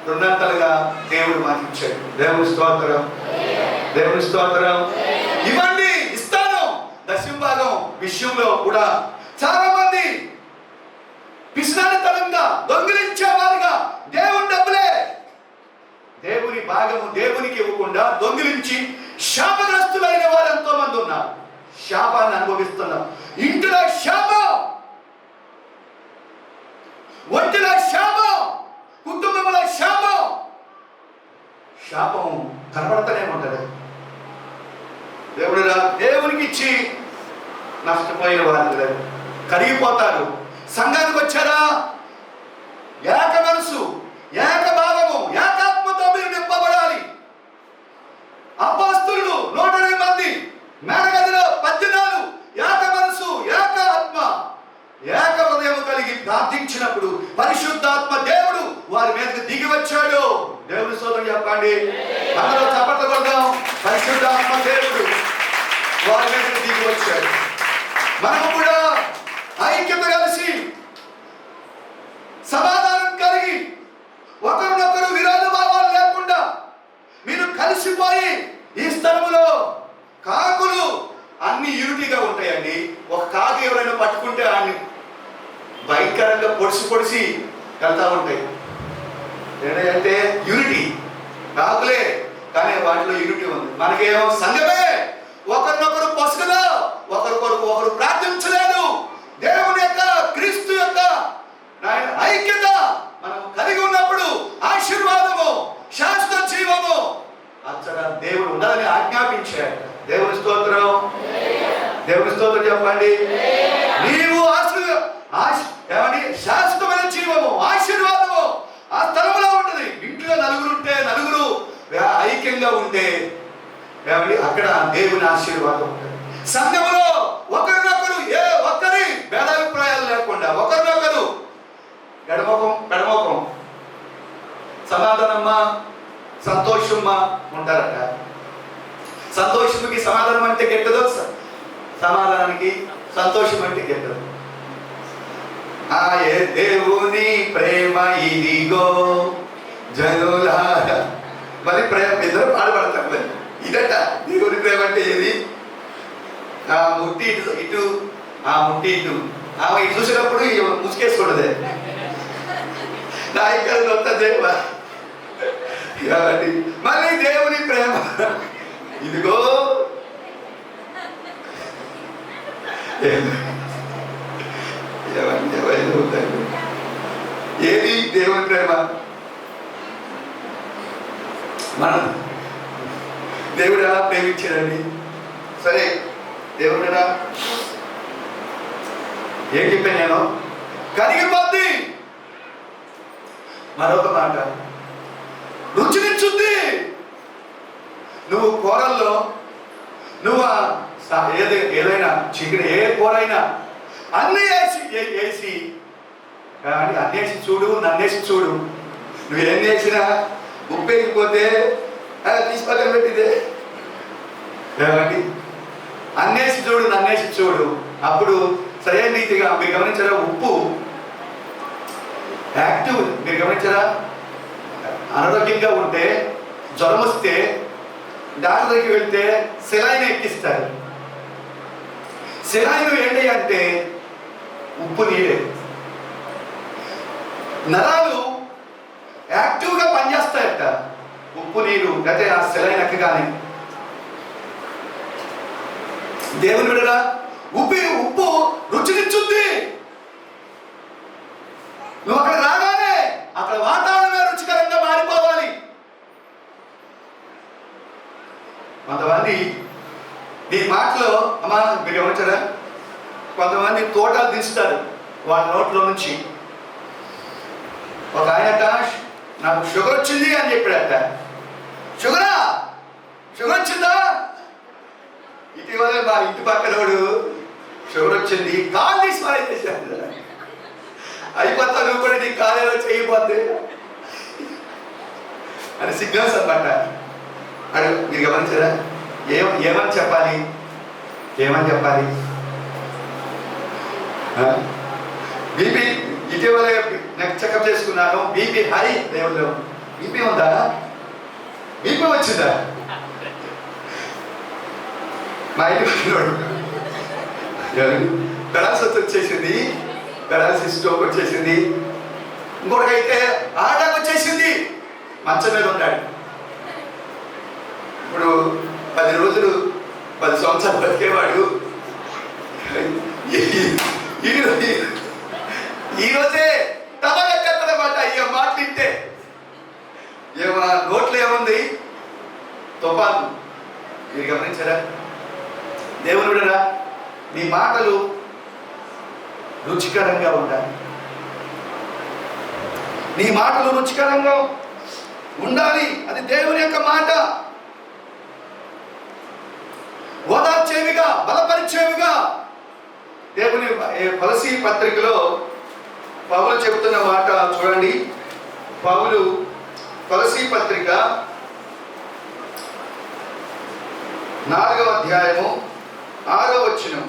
2 దేవుడు మాకు ఇచ్చాడు. దేవుని స్తోత్రం, దేవుని స్తోత్రం. ఇవ్వండి, ఇస్తాను. దశంభాగం విషయంలో కూడా చాలా మంది పిసినారితనంగా దొంగిలించేవారుగా దేవుని డబ్బులే, దేవుని భాగము దేవునికి ఇవ్వకుండా దొంగిలించి శాపగ్రస్తులైన వారు ఎంతో మంది ఉన్నారు. శాపాన్ని అనుభవిస్తున్నారు. ఇంటిలో శాపం, ఒంటిలో శాపం, కుటుంబంలో శాపం. శాపం కనబడతానే ఉంటది. దేవునికి ఇచ్చి నష్టపోయిన వారు కరిగిపోతారు. సంఘానికి వచ్చారా? ఏక మనసు, ఏక భావము, ఏకాత్మతో మీరు నింపబడాలి. అపోస్తలులు 120 మంది మేడగదిలో 10 దినాలు ఏక మనసు, ఏక ఆత్మ, ఏక హృదయం కలిగి ఆజ్ఞాపించినప్పుడు పరిశుద్ధాత్మ దేవుడు వారి మీదకి దిగి వచ్చాడు. దేవుని స్తోత్రం చెప్పండి. అందరూ చప్పట్లు కొడదాం. పరిశుద్ధాత్మ దేవుడు వారి మీదకి దిగి వచ్చాడు. మనము కూడా ఐక్యత కలిసి సమాధానం కలిగి ఒకరినొకరు విరోధ భావాలు లేకుండా మీరు కలిసిపోయి ఈ స్థలములో కాకులు అన్ని యూనిటీగా ఉంటాయండి. ఒక కాకు ఎవరైనా పట్టుకుంటే అన్ని భయంకరంగా పొడిసి వెళ్తా ఉంటాయి. ఏంటంటే యూనిటీ కాకులే, కానీ వాటిలో యూనిటీ ఉంది. మనకేమో సంఘమే ఒకరినొకరు పసుగులో ఒకరు ప్రార్థించలేదు. దేవుని యొక్క క్రీస్తు యొక్క ఐక్యత మనం కలిగి ఉన్నప్పుడు ఆశీర్వాదము శాశ్వత జీవము అచ్చట దేవుడు ఉండాలని ఆజ్ఞాపించాడు. దేవుని స్తోత్రం. దేవుని స్తోత్రం చెప్పండి. నీవు ఏమని శాశ్వతమైన జీవము ఆశీర్వాదము ఆ స్థలంలో ఉంటుంది. ఇంట్లో నలుగురు ఐక్యంగా ఉంటే ఏమని అక్కడ దేవుని ఆశీర్వాదం ఉంటుంది. సంఘములో ఒకరినొకరు ఏ ఒక్కరి భేదాభిప్రాయాలు లేకుండా ఒకరినొకరు పెడమోకం సమాధానమ్మా సంతోషమ్మా ఉంటారట. సంతోషముకి సమాధానం అంటే కెట్టదు, సమాధానానికి సంతోషం అంటే కెట్టదు. ఏ దేవుని ప్రేమ ఇదిగో జనులారా. మరి ప్రేమ ఇద్దరు పాడుపడతారు. ఇదట దేవుని ప్రేమ అంటే ఏది? ఆ ముట్టి ఇటు ఆ ముట్టి ఇటు ఆమె ఇటు చూసినప్పుడు ముసుకేసుకోడదే నా ఇక్కడ కొత్త దేవ. మళ్ళీ దేవుని ప్రేమ ఇదిగో ఏది దేవుని ప్రేమ? మనం దేవుడు ఎలా ప్రేమించాడండి? సరే దేవుడు ఎలా ఏం చెప్పాను నేను? కరిగిపోద్ది. మరొక మాట రుచినిచ్చుద్ది. నువ్వు కూరల్లో నువ్వు ఏదైనా చికెన్ ఏ కూర అయినా అన్నీ వేసి అన్నేసి చూడు, నన్నేసి చూడు. నువ్వేం చేసినా ఉప్పు వేయకపోతే తీసి పక్కన పెట్టిదే. ఏమండి అన్నేసి చూడు, నన్నేసి చూడు. అప్పుడు సరైన రీతిగా మీరు గమనించారా? ఉప్పు యాక్టివ్. మీరు గమనించారా? అనారోగ్యంగా ఉంటే జ్వరం వస్తే డాక్టర్ దగ్గరికి వెళ్తే సెలైన్ ఎక్కిస్తారు. సెలైన్ ఏంటి అంటే ఉప్పు నీరే. నరాలు యాక్టివ్గా పనిచేస్తాయట ఉప్పు నీరు అంటే ఆ సెలైన్ ఎక్కగానే. దేవుని బిడ్డలా ఉప్పు రుచినిచ్చుద్ది. నువ్వు అక్కడ రాగానే అక్కడ వాతావరణమే రుచికరంగా మారిపోవాలి. కొంతమంది నీ మాటలో అమ్మా మీరు గమనించారా? కొంతమంది తోటలు తీస్తారు వాళ్ళ నోట్లో నుంచి. ఒక ఆయనట నాకు షుగర్ వచ్చింది అని చెప్పాడట. షుగర్ వచ్చిందా? ఇటీవలే మా ఇంటి పక్కనోడు షుగర్ వచ్చింది కాలు తీసి చేశాడు. అయిపోతా నువ్వు కూడా నీ కాలేలో చేయబోద్ది అని సిగ్నల్స్ అనమాట. అడుగు మీరు గమనించారా? ఏమని చెప్పాలి? బీపీ ఇటీవల నాకు చెకప్ చేసుకున్నాను. బీపీ హై లెవెల్లో. బీపీ ఉందా? బీపీ వచ్చిందా? మా ఇంటి పెరాలసిస్ వచ్చేసింది, పెరాలసిస్ స్ట్రోక్ వచ్చేసింది. ఇంకొకటికైతే ఆటకు వచ్చేసింది. మంచం మీద ఉన్నాడు. ఇప్పుడు 10 రోజులు 10 సంవత్సరాలు బతికేవాడు ఈరోజే తమలెక్కడమాట. అయ్యో మాట తింటే నోట్లో ఏముంది? తుఫాను. మీరు గమనించారా? దేవుని బిడ్డలా నీ మాటలు రుచికరంగా ఉండాలి. నీ మాటలు రుచికరంగా ఉండాలి. అది దేవుని యొక్క మాట. ఓదార్చేవిగా, బలపరిచేవిగా. దేవుని కొలసీ పత్రికలో పౌలు చెప్తున్న మాట చూడండి. పౌలు కొలసీ పత్రిక 4వ అధ్యాయము 6వ వచనం,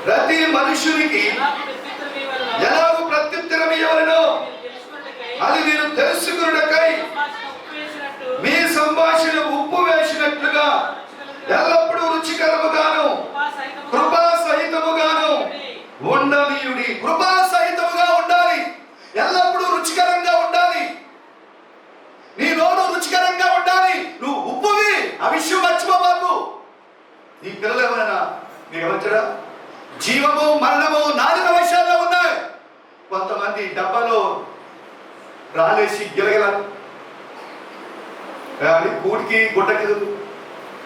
ప్రతి మనుషునికి ఎలాగూ ప్రత్యుత్తరం ఇవ్వవలెనో అది మీరు తెలుసుకొనుటకై మీ సంభాషణ ఉప్పు వేసినట్లుగా ఎల్లప్పుడూ రుచికరముగాను కృపా సహితముగాను ఉండనీయుడి. కృపా సహితముగా ఉండాలి, ఎల్లప్పుడూ రుచికరంగా ఉండాలి. నీ నోరు రుచికరంగా ఉండాలి. నువ్వు ఉప్పువి, ఆ విషయం మర్చిపోబాకు. నీ పిల్లలు ఏమైనా మీరు గమనించరా? జీవము మరణము నాలుక విషయాల్లో ఉన్నాయి. కొంతమంది డబ్బాలో రాలేసి గిలగిల కూటికి గుడ్డకి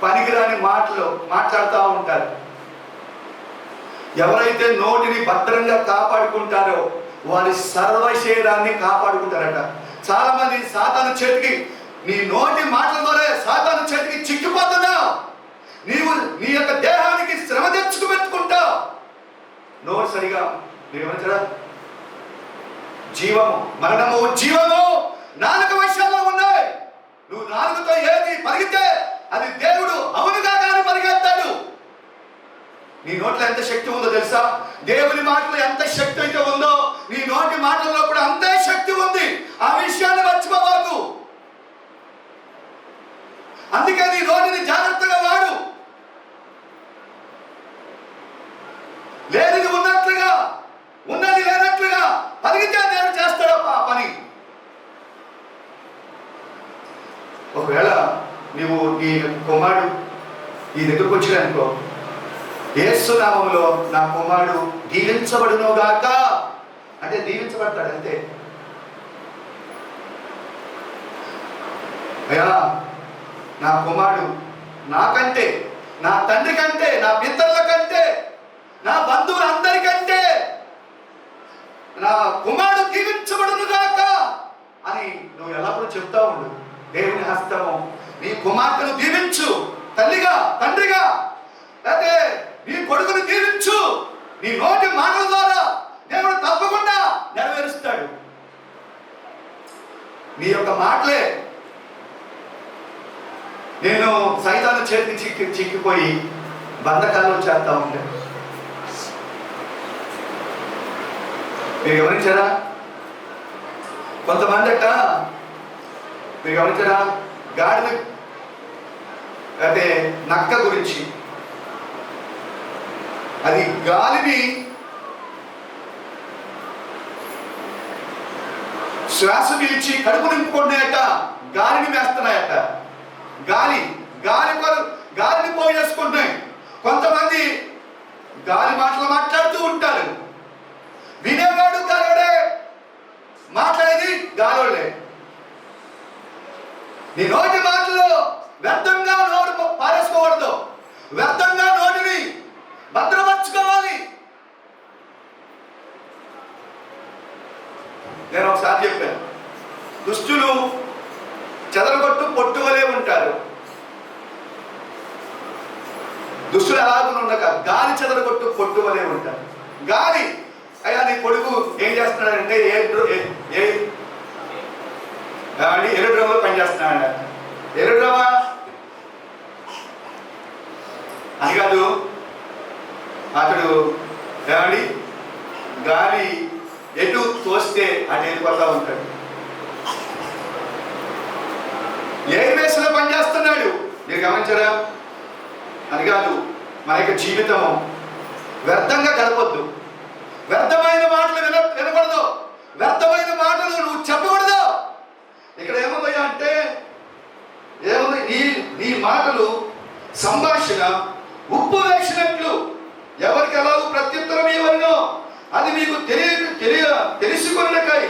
పనికిరాని మాటలు మాట్లాడుతూ ఉంటారు. ఎవరైతే నోటిని భద్రంగా కాపాడుకుంటారో వారి సర్వశరీరాన్ని కాపాడుకుంటారట. చాలా మంది సాతాను చేతికి, నీ నోటి మాటల ద్వారా సాతాను చేతికి చిక్కిపోతున్నావు. నీవు నీ యొక్క దేహానికి శ్రమ తెచ్చుకు పెట్టుకుంటావు. నోరు సరిగా మీరు జీవము మరణము జీవము నాలుక విషయాల్లో ఉన్నాయి. నువ్వు నాలుగుతో ఏది పరిగితే అది దేవుడు అవునుగా కానీ పరిగెత్తాడు. నీ నోట్లో ఎంత శక్తి ఉందో తెలుసా? దేవుని మాటలో ఎంత శక్తి అయితే ఉందో నీ నోటి మాటల్లో కూడా అంతే శక్తి ఉంది. ఆ విషయాన్ని మర్చిపోవద్దు. అందుకే నీ నోటిని జాగ్రత్తగా వాడు. లేనిది ఉన్నట్లుగా, ఉన్నది లేనట్లుగా పరిగితే దేవుడు చేస్తాడు ఆ పని. ఒకవేళ నీవు నీ కుమారుడు నీ దగ్గరకు వచ్చినానుకో, యేసు నామములో నా కుమారుడు దీవించబడును గాక అంటే దీవించబడతాడు అంతే. అయ్యా నా కుమారుడు నాకంటే, నా తండ్రి కంటే, నా పితరుల కంటే, నా బంధువులందరికంటే నా కుమారుడు దీవించబడును గాక అని నువ్వు ఎల్లప్పుడూ చెప్తా ఉండు. దేవుని హస్తము నీ కుమార్తెను దీవించు, తల్లిగా తండ్రిగా. అయితే నీ కొడుకును దీవించు. నీ నోటి మాటల ద్వారా దేవుడు తప్పకుండా నెరవేరుస్తాడు. నీ యొక్క మాటలే నేను సైతాను చేతికి చిక్కిపోయి బంధకాలు చేస్తా ఉంటాను. మీరు గమనించారా? కొంతమంది అట్ట మీరు గమనించారా? గాడిద అంటే నక్క గురించి, అది గాలిని శ్వాస పీల్చి కడుపు నింపుకున్నాయట, గాలిని వేస్తున్నాయట. గాలిని పోయేసుకుంటున్నాయి. కొంతమంది గాలి మాటలు మాట్లాడుతూ ఉంటారు. వినేవాడు గాలోడే, మాట్లాడేది గాలోడే. నీ నోటి మాటలు వ్యర్థంగా నోరు పారేసుకోకూడదు. వ్యర్థంగా నోటిని భద్రపరచుకోవాలి. నేను ఒకసారి చెప్పాను, దుష్టులు చెదరగొట్టు పొట్టువలే ఉంటారు. దుష్టులు ఎలాగూ ఉండక గాలి చెదరగొట్టు పొట్టువలే ఉంటారు. గాలి అయ్యా నీ కొడుకు ఏం చేస్తున్నాడంటే ఎరుడు డ్రమ్లో పనిచేస్తున్నాడు. ఎరుడు డ్రమా అని కాదు, అతడు ఏమండి గాలి ఎటు తోస్తే అటు వెళ్ళిపోతా ఉంటాడు. ఎయిర్వేస్లో పనిచేస్తున్నాడు. మీరు గమనించారా? అని కాదు, మన యొక్క జీవితం వ్యర్థంగా గడపొద్దు. వ్యర్థమైన మాటలు వినకూడదు. వ్యర్థమైన మాటలు నువ్వు చెప్పకూడదు. ఇక్కడ ఏముందయ్యా అంటే ఏముంది? నీ మాటలు సంభాషణ ఉప్పు వేసినట్లు ఎవరికి ఎలాగూ ప్రత్యుత్తరం ఇవ్వనో అది మీకు తెలుసుకొనుటకై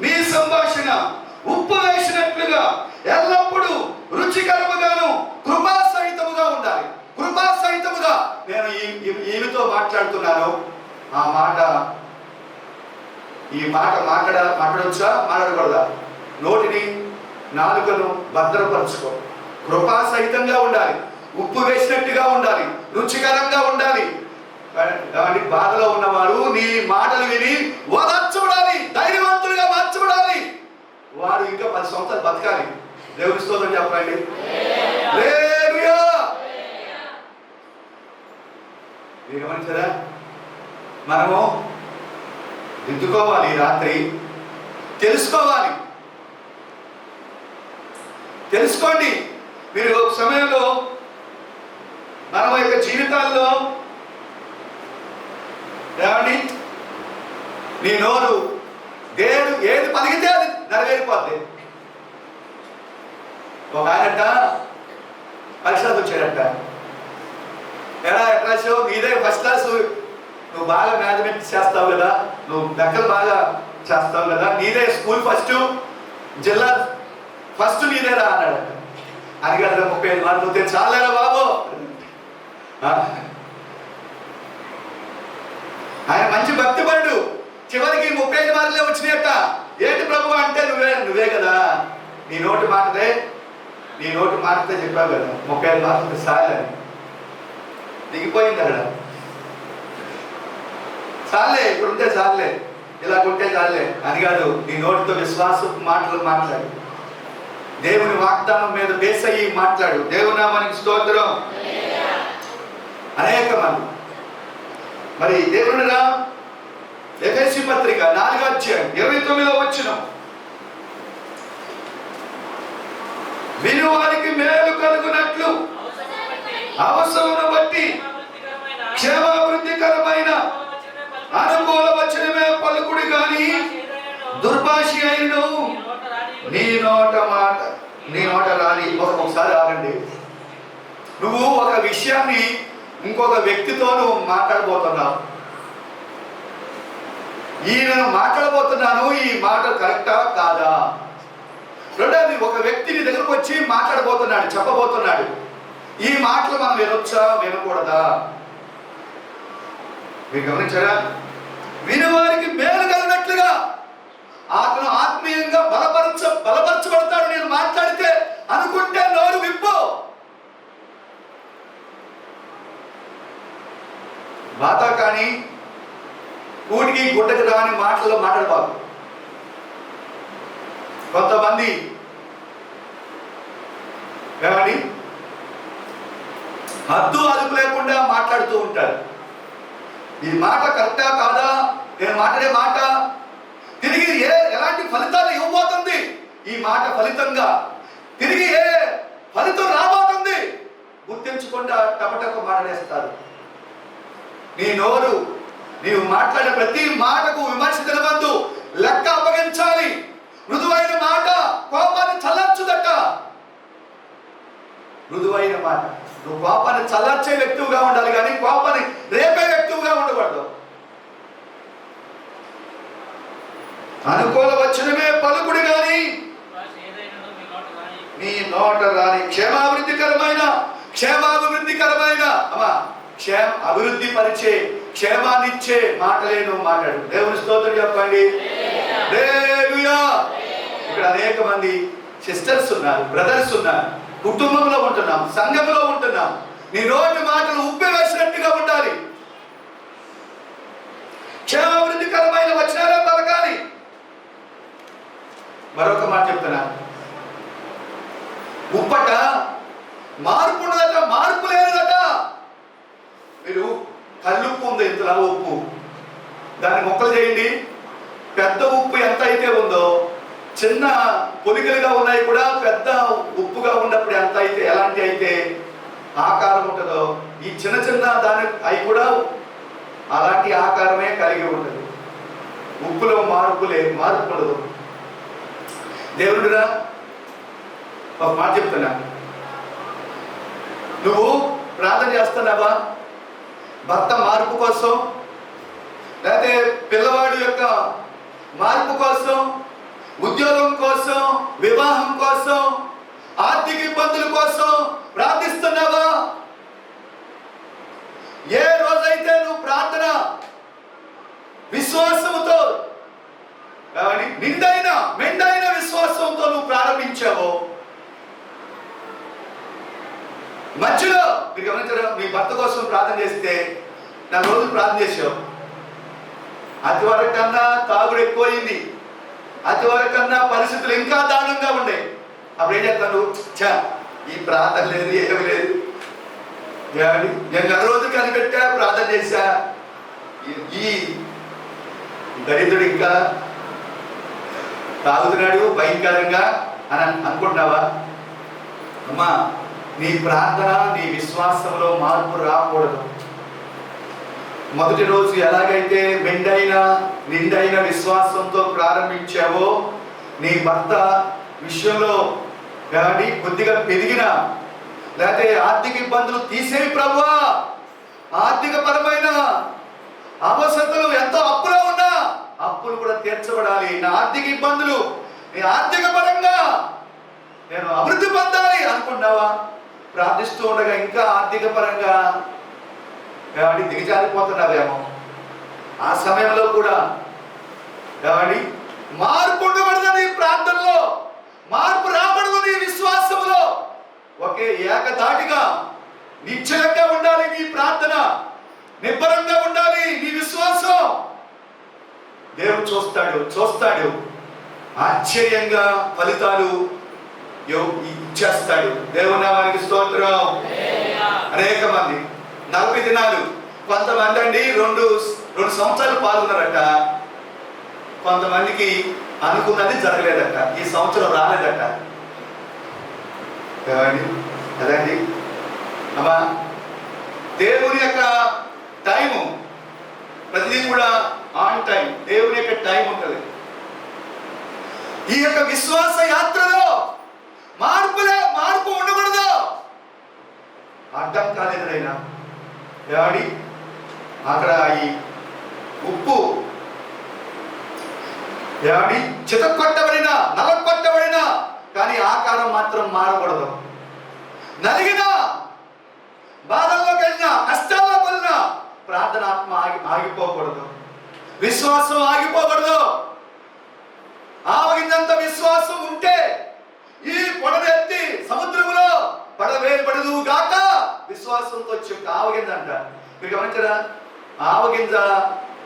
మీ సంభాషణ ఉప్పు వేసినట్లుగా ఎల్లప్పుడూ రుచికరముగాను కృపా సహితముగా ఉండాలి. కృపా సహితముగా నేను ఈమెతో మాట్లాడుతున్నాను. ఈ మాట మాట్లాడవచ్చా, మాట్లాడకూడదా? నోటిని నాలుకను భద్రపరచుకో. కృపా సహితంగా ఉండాలి, ఉప్పు వేసినట్టుగా ఉండాలి, రుచికరంగా ఉండాలి. బాధలో ఉన్నవారు నీ మాటలు విని ఓదార్చబడాలి, ధైర్యవంతులుగా మార్చబడాలి. వాడు ఇంకా 10 సంవత్సరాలు బతకాలి. దేవుని స్తోత్రం చెప్పండి. హల్లెలూయా. మీరు గమనించారా? మనము దిద్దుకోవాలి, రాత్రి తెలుసుకోవాలి. తెలుసుకోండి. మీరు ఒక సమయంలో మన యొక్క జీవితాల్లో ఏమండి, నీ నోరు దేవుడు ఏది పలికితే అది నెరవేరిపోద్ది. ఒక ఆయనట పరీక్షలకు వచ్చాడట. ఎట్లా నీదే ఫస్ట్ క్లాస్, నువ్వు బాగా మేనేజ్మెంట్ చేస్తావు కదా, నువ్వు లెక్కలు బాగా చేస్తావు కదా, నీదే స్కూల్ ఫస్ట్, జిల్లా ఫస్ట్ నీదేరా అన్నాడు. అడిగాడు 35 మార్కులు వస్తే చాలేరా బాబు. ఆయన మంచి భక్తి పడు. చివరికి 35 మార్కులే వచ్చినాయట. ఏంటి ప్రభు అంటే, నువ్వే కదా, నీ నోటి మాటదే చెప్పావు కదా 35 మార్కులు చాలని. దిగిపోయింది అక్కడ. చాలే, ఇప్పుడు ఉంటే చాలే, ఇలా ఉంటే చాలే అని కాదు. నీ నోటితో విశ్వాస మాటలు మాట్లాడు. దేవుని వాగ్దానం మీద బేస్ అయ్యి మాట్లాడు. దేవుని నామానికి స్తోత్రం. అనేక మంది మరి దేవునిరా ఎఫెసీ పత్రిక 4వ అధ్యాయం 29వ వచనం, వినువారికి మేలు కలుగునట్లు అవసరమును బట్టి క్షేమాభివృద్ధికరమైన అనుకూల వచనమే పలుకుడి గాని దుర్భాషి అయినను నీ నోట రాని. ఒకసారి ఆగండి. నువ్వు ఒక విషయాన్ని ఇంకొక వ్యక్తితో నువ్వు మాట్లాడబోతున్నావు. నేను మాట్లాడబోతున్నాను, ఈ మాట కరెక్టా కాదా? రెండోది, ఒక వ్యక్తి నీ దగ్గరకు వచ్చి మాట్లాడబోతున్నాడు, చెప్పబోతున్నాడు. ఈ మాటలు మనం వినొచ్చా, వినకూడదా? మీరు గమనించారా? వినేవారికి మేలు కలిగినట్లుగా అతను ఆత్మీయంగా బలపరచబడతాడు. నేను మాట్లాడితే అనుకుంటే నోరు విప్పు. బాధ కానీ కూటికి గుడ్డకి రాని మాటల్లో మాట్లాడబాకు. కొంతమంది ఏమని హద్దు అదుపు లేకుండా మాట్లాడుతూ ఉంటారు. ఈ మాట కరెక్టా కాదా? నేను మాట్లాడే మాట తిరిగి ఎలాంటి ఫలితాలు ఇవ్వబోతుంది? ఈ మాట ఫలితంగా తిరిగి ఏ ఫలితం రాబోతుంది గుర్తించకుండా టపటక మాట్లాడేస్తారు. నీ నోరు, నీవు మాట్లాడే ప్రతి మాటకు విమర్శ తినవద్దు, లెక్క అప్పగించాలి. మృదువైన మాట కోపాన్ని చల్లార్చుదట. మృదువైన మాట, నువ్వు కోపాన్ని చల్లార్చే వ్యక్తిగా ఉండాలి కానీ కోపాన్ని రేపే వ్యక్తిగా ఉండకూడదు. అనుకూల వచనమే పలుకుడు గాని నీ నోట రాని క్షేమాభివృద్ధికరమైన అభివృద్ధి పరిచే క్షేమాన్నిచ్చే మాటలే నువ్వు మాట్లాడు. దేవుని స్తోత్రం చెప్పండి. హల్లెలూయా. ఇక్కడ అనేక మంది సిస్టర్స్ ఉన్నారు, బ్రదర్స్ ఉన్నారు, కుటుంబంలో ఉంటున్నాం, సంఘంలో ఉంటున్నాం. నీ నోటి మాటలు ఉప్పి వేసినట్టుగా ఉండాలి. క్షేమాభివృద్ధికరమైన వచనాలే పలకాలి. మరొక మాట చెప్తున్నా, ఉప్పట మార్పు ఉన్నదట, మార్పు లేదట. మీరు కల్లుప్పు ఉంది, ఇంతలా ఉప్పు, దాన్ని మొక్కలు చేయండి. పెద్ద ఉప్పు ఎంత అయితే ఉందో, చిన్న పొలికలుగా ఉన్నాయి కూడా పెద్ద ఉప్పుగా ఉన్నప్పుడు ఎంత అయితే ఎలాంటి అయితే ఆకారం ఉంటుందో, ఈ చిన్న చిన్న దాని అవి కూడా అలాంటి ఆకారమే కలిగి ఉంటుంది. ఉప్పులో మార్పు ఉండదు. దేవుడురా ఒక మాట చెప్తున్నా, నువ్వు ప్రార్థన చేస్తున్నావా భర్త మార్పు కోసం, లేకపోతే పిల్లవాడి యొక్క మార్పు కోసం, ఉద్యోగం కోసం, వివాహం కోసం, ఆర్థిక ఇబ్బందుల కోసం ప్రార్థిస్తున్నావా? ఏ రోజైతే నువ్వు ప్రార్థన విశ్వాసముతో మెండైన విశ్వాసంతో నువ్వు ప్రారంభించావో, మధ్యలో మీరు గమనించారా, మీ భర్త కోసం ప్రార్థన చేస్తే నెల రోజులు ప్రార్థన చేసావు. అతివరకు కన్నా తాగుడు ఎక్కువైంది, అతివరకు కన్నా పరిస్థితులు ఇంకా దారుణంగా ఉండే. అప్పుడు ఏం చేస్తాను, ఈ ప్రార్థన లేదు, ఏమి లేదు, నేను నెల రోజులు కనిపెట్టా, ప్రార్థన చేశా, ఈ దరిద్రుడు ఇంకా తాగుతున్నాడు భయంకరంగా అని అనుకుంటున్నావా? అమ్మా, నీ ప్రార్థన, నీ విశ్వాసంలో మార్పు రాకూడదు. మొదటి రోజు ఎలాగైతే నిండైన విశ్వాసంతో ప్రారంభించావో, నీ భర్త విషయంలో కానీ కొద్దిగా పెరిగిన, లేకపోతే ఆర్థిక ఇబ్బందులు తీసేవి ప్రభువా, ఆర్థిక పరమైన అవసరతలు ఎంతో అప్పులో ఉన్నా అప్పులు కూడా తీర్చబడాలి, నా ఆర్థిక ఇబ్బందులు, నీ ఆర్థిక పరంగా నేను అభివృద్ధి పొందాలి అనుకున్నావా? ప్రార్థిస్తూ ఉండగా ఇంకా ఆర్థిక పరంగా ఏమండి దిగజారిపోతున్నావేమో. ఆ సమయంలో కూడా ఏమండి మార్పు ఉండకూడదు, నీ ప్రార్థనలో మార్పు రాకూడదు, నీ విశ్వాసంలో ఒకే ఏకధాటిగా నిశ్చయంగా ఉండాలి నీ ప్రార్థన, నిబ్బరంగా ఉండాలి నీ విశ్వాసం. దేవుడు చూస్తాడు ఆశ్చర్యంగా ఫలితాలు ఇచ్చేస్తాడు. దేవుని నామానికి స్తోత్రం. అనేక మంది 40 దినాలు, కొంతమంది అండి 2 సంవత్సరాలు పాల్గొన్నారట, కొంతమందికి అనుకున్నది జరగలేదట, ఈ సంవత్సరం రాలేదట. అదండి అమ్మా, దేవుని యొక్క టైము ప్రతిదీ కూడా ఆన్ టైం, దేవుని యొక్క టైం ఉంటుంది. ఈ యొక్క విశ్వాస యాత్రలో మార్పు ఉండకూడదు. అర్థం కాలేదైనా ఏమండి, అక్కడ ఈ ఉప్పు ఏమండి చితక్కొట్టబడిన, నలగొట్టబడిన, కానీ ఆకారం మాత్రం మారకూడదు. నలిగిన, బాధల్లోకి వెళ్ళిన, కష్టాల్లోకి వెళ్ళిన ప్రార్థన ఆత్మ ఆగిపోకూడదు, విశ్వాసం ఆగిపోకూడదు. ఆవగిందంత విశ్వాసం ఉంటే ఈ పొడను ఎత్తి సముద్రములో పడవేయబడదు గాక విశ్వాసంతో చెప్తే ఆవగింజంట. మీరు గమనించరా, ఆవగింజ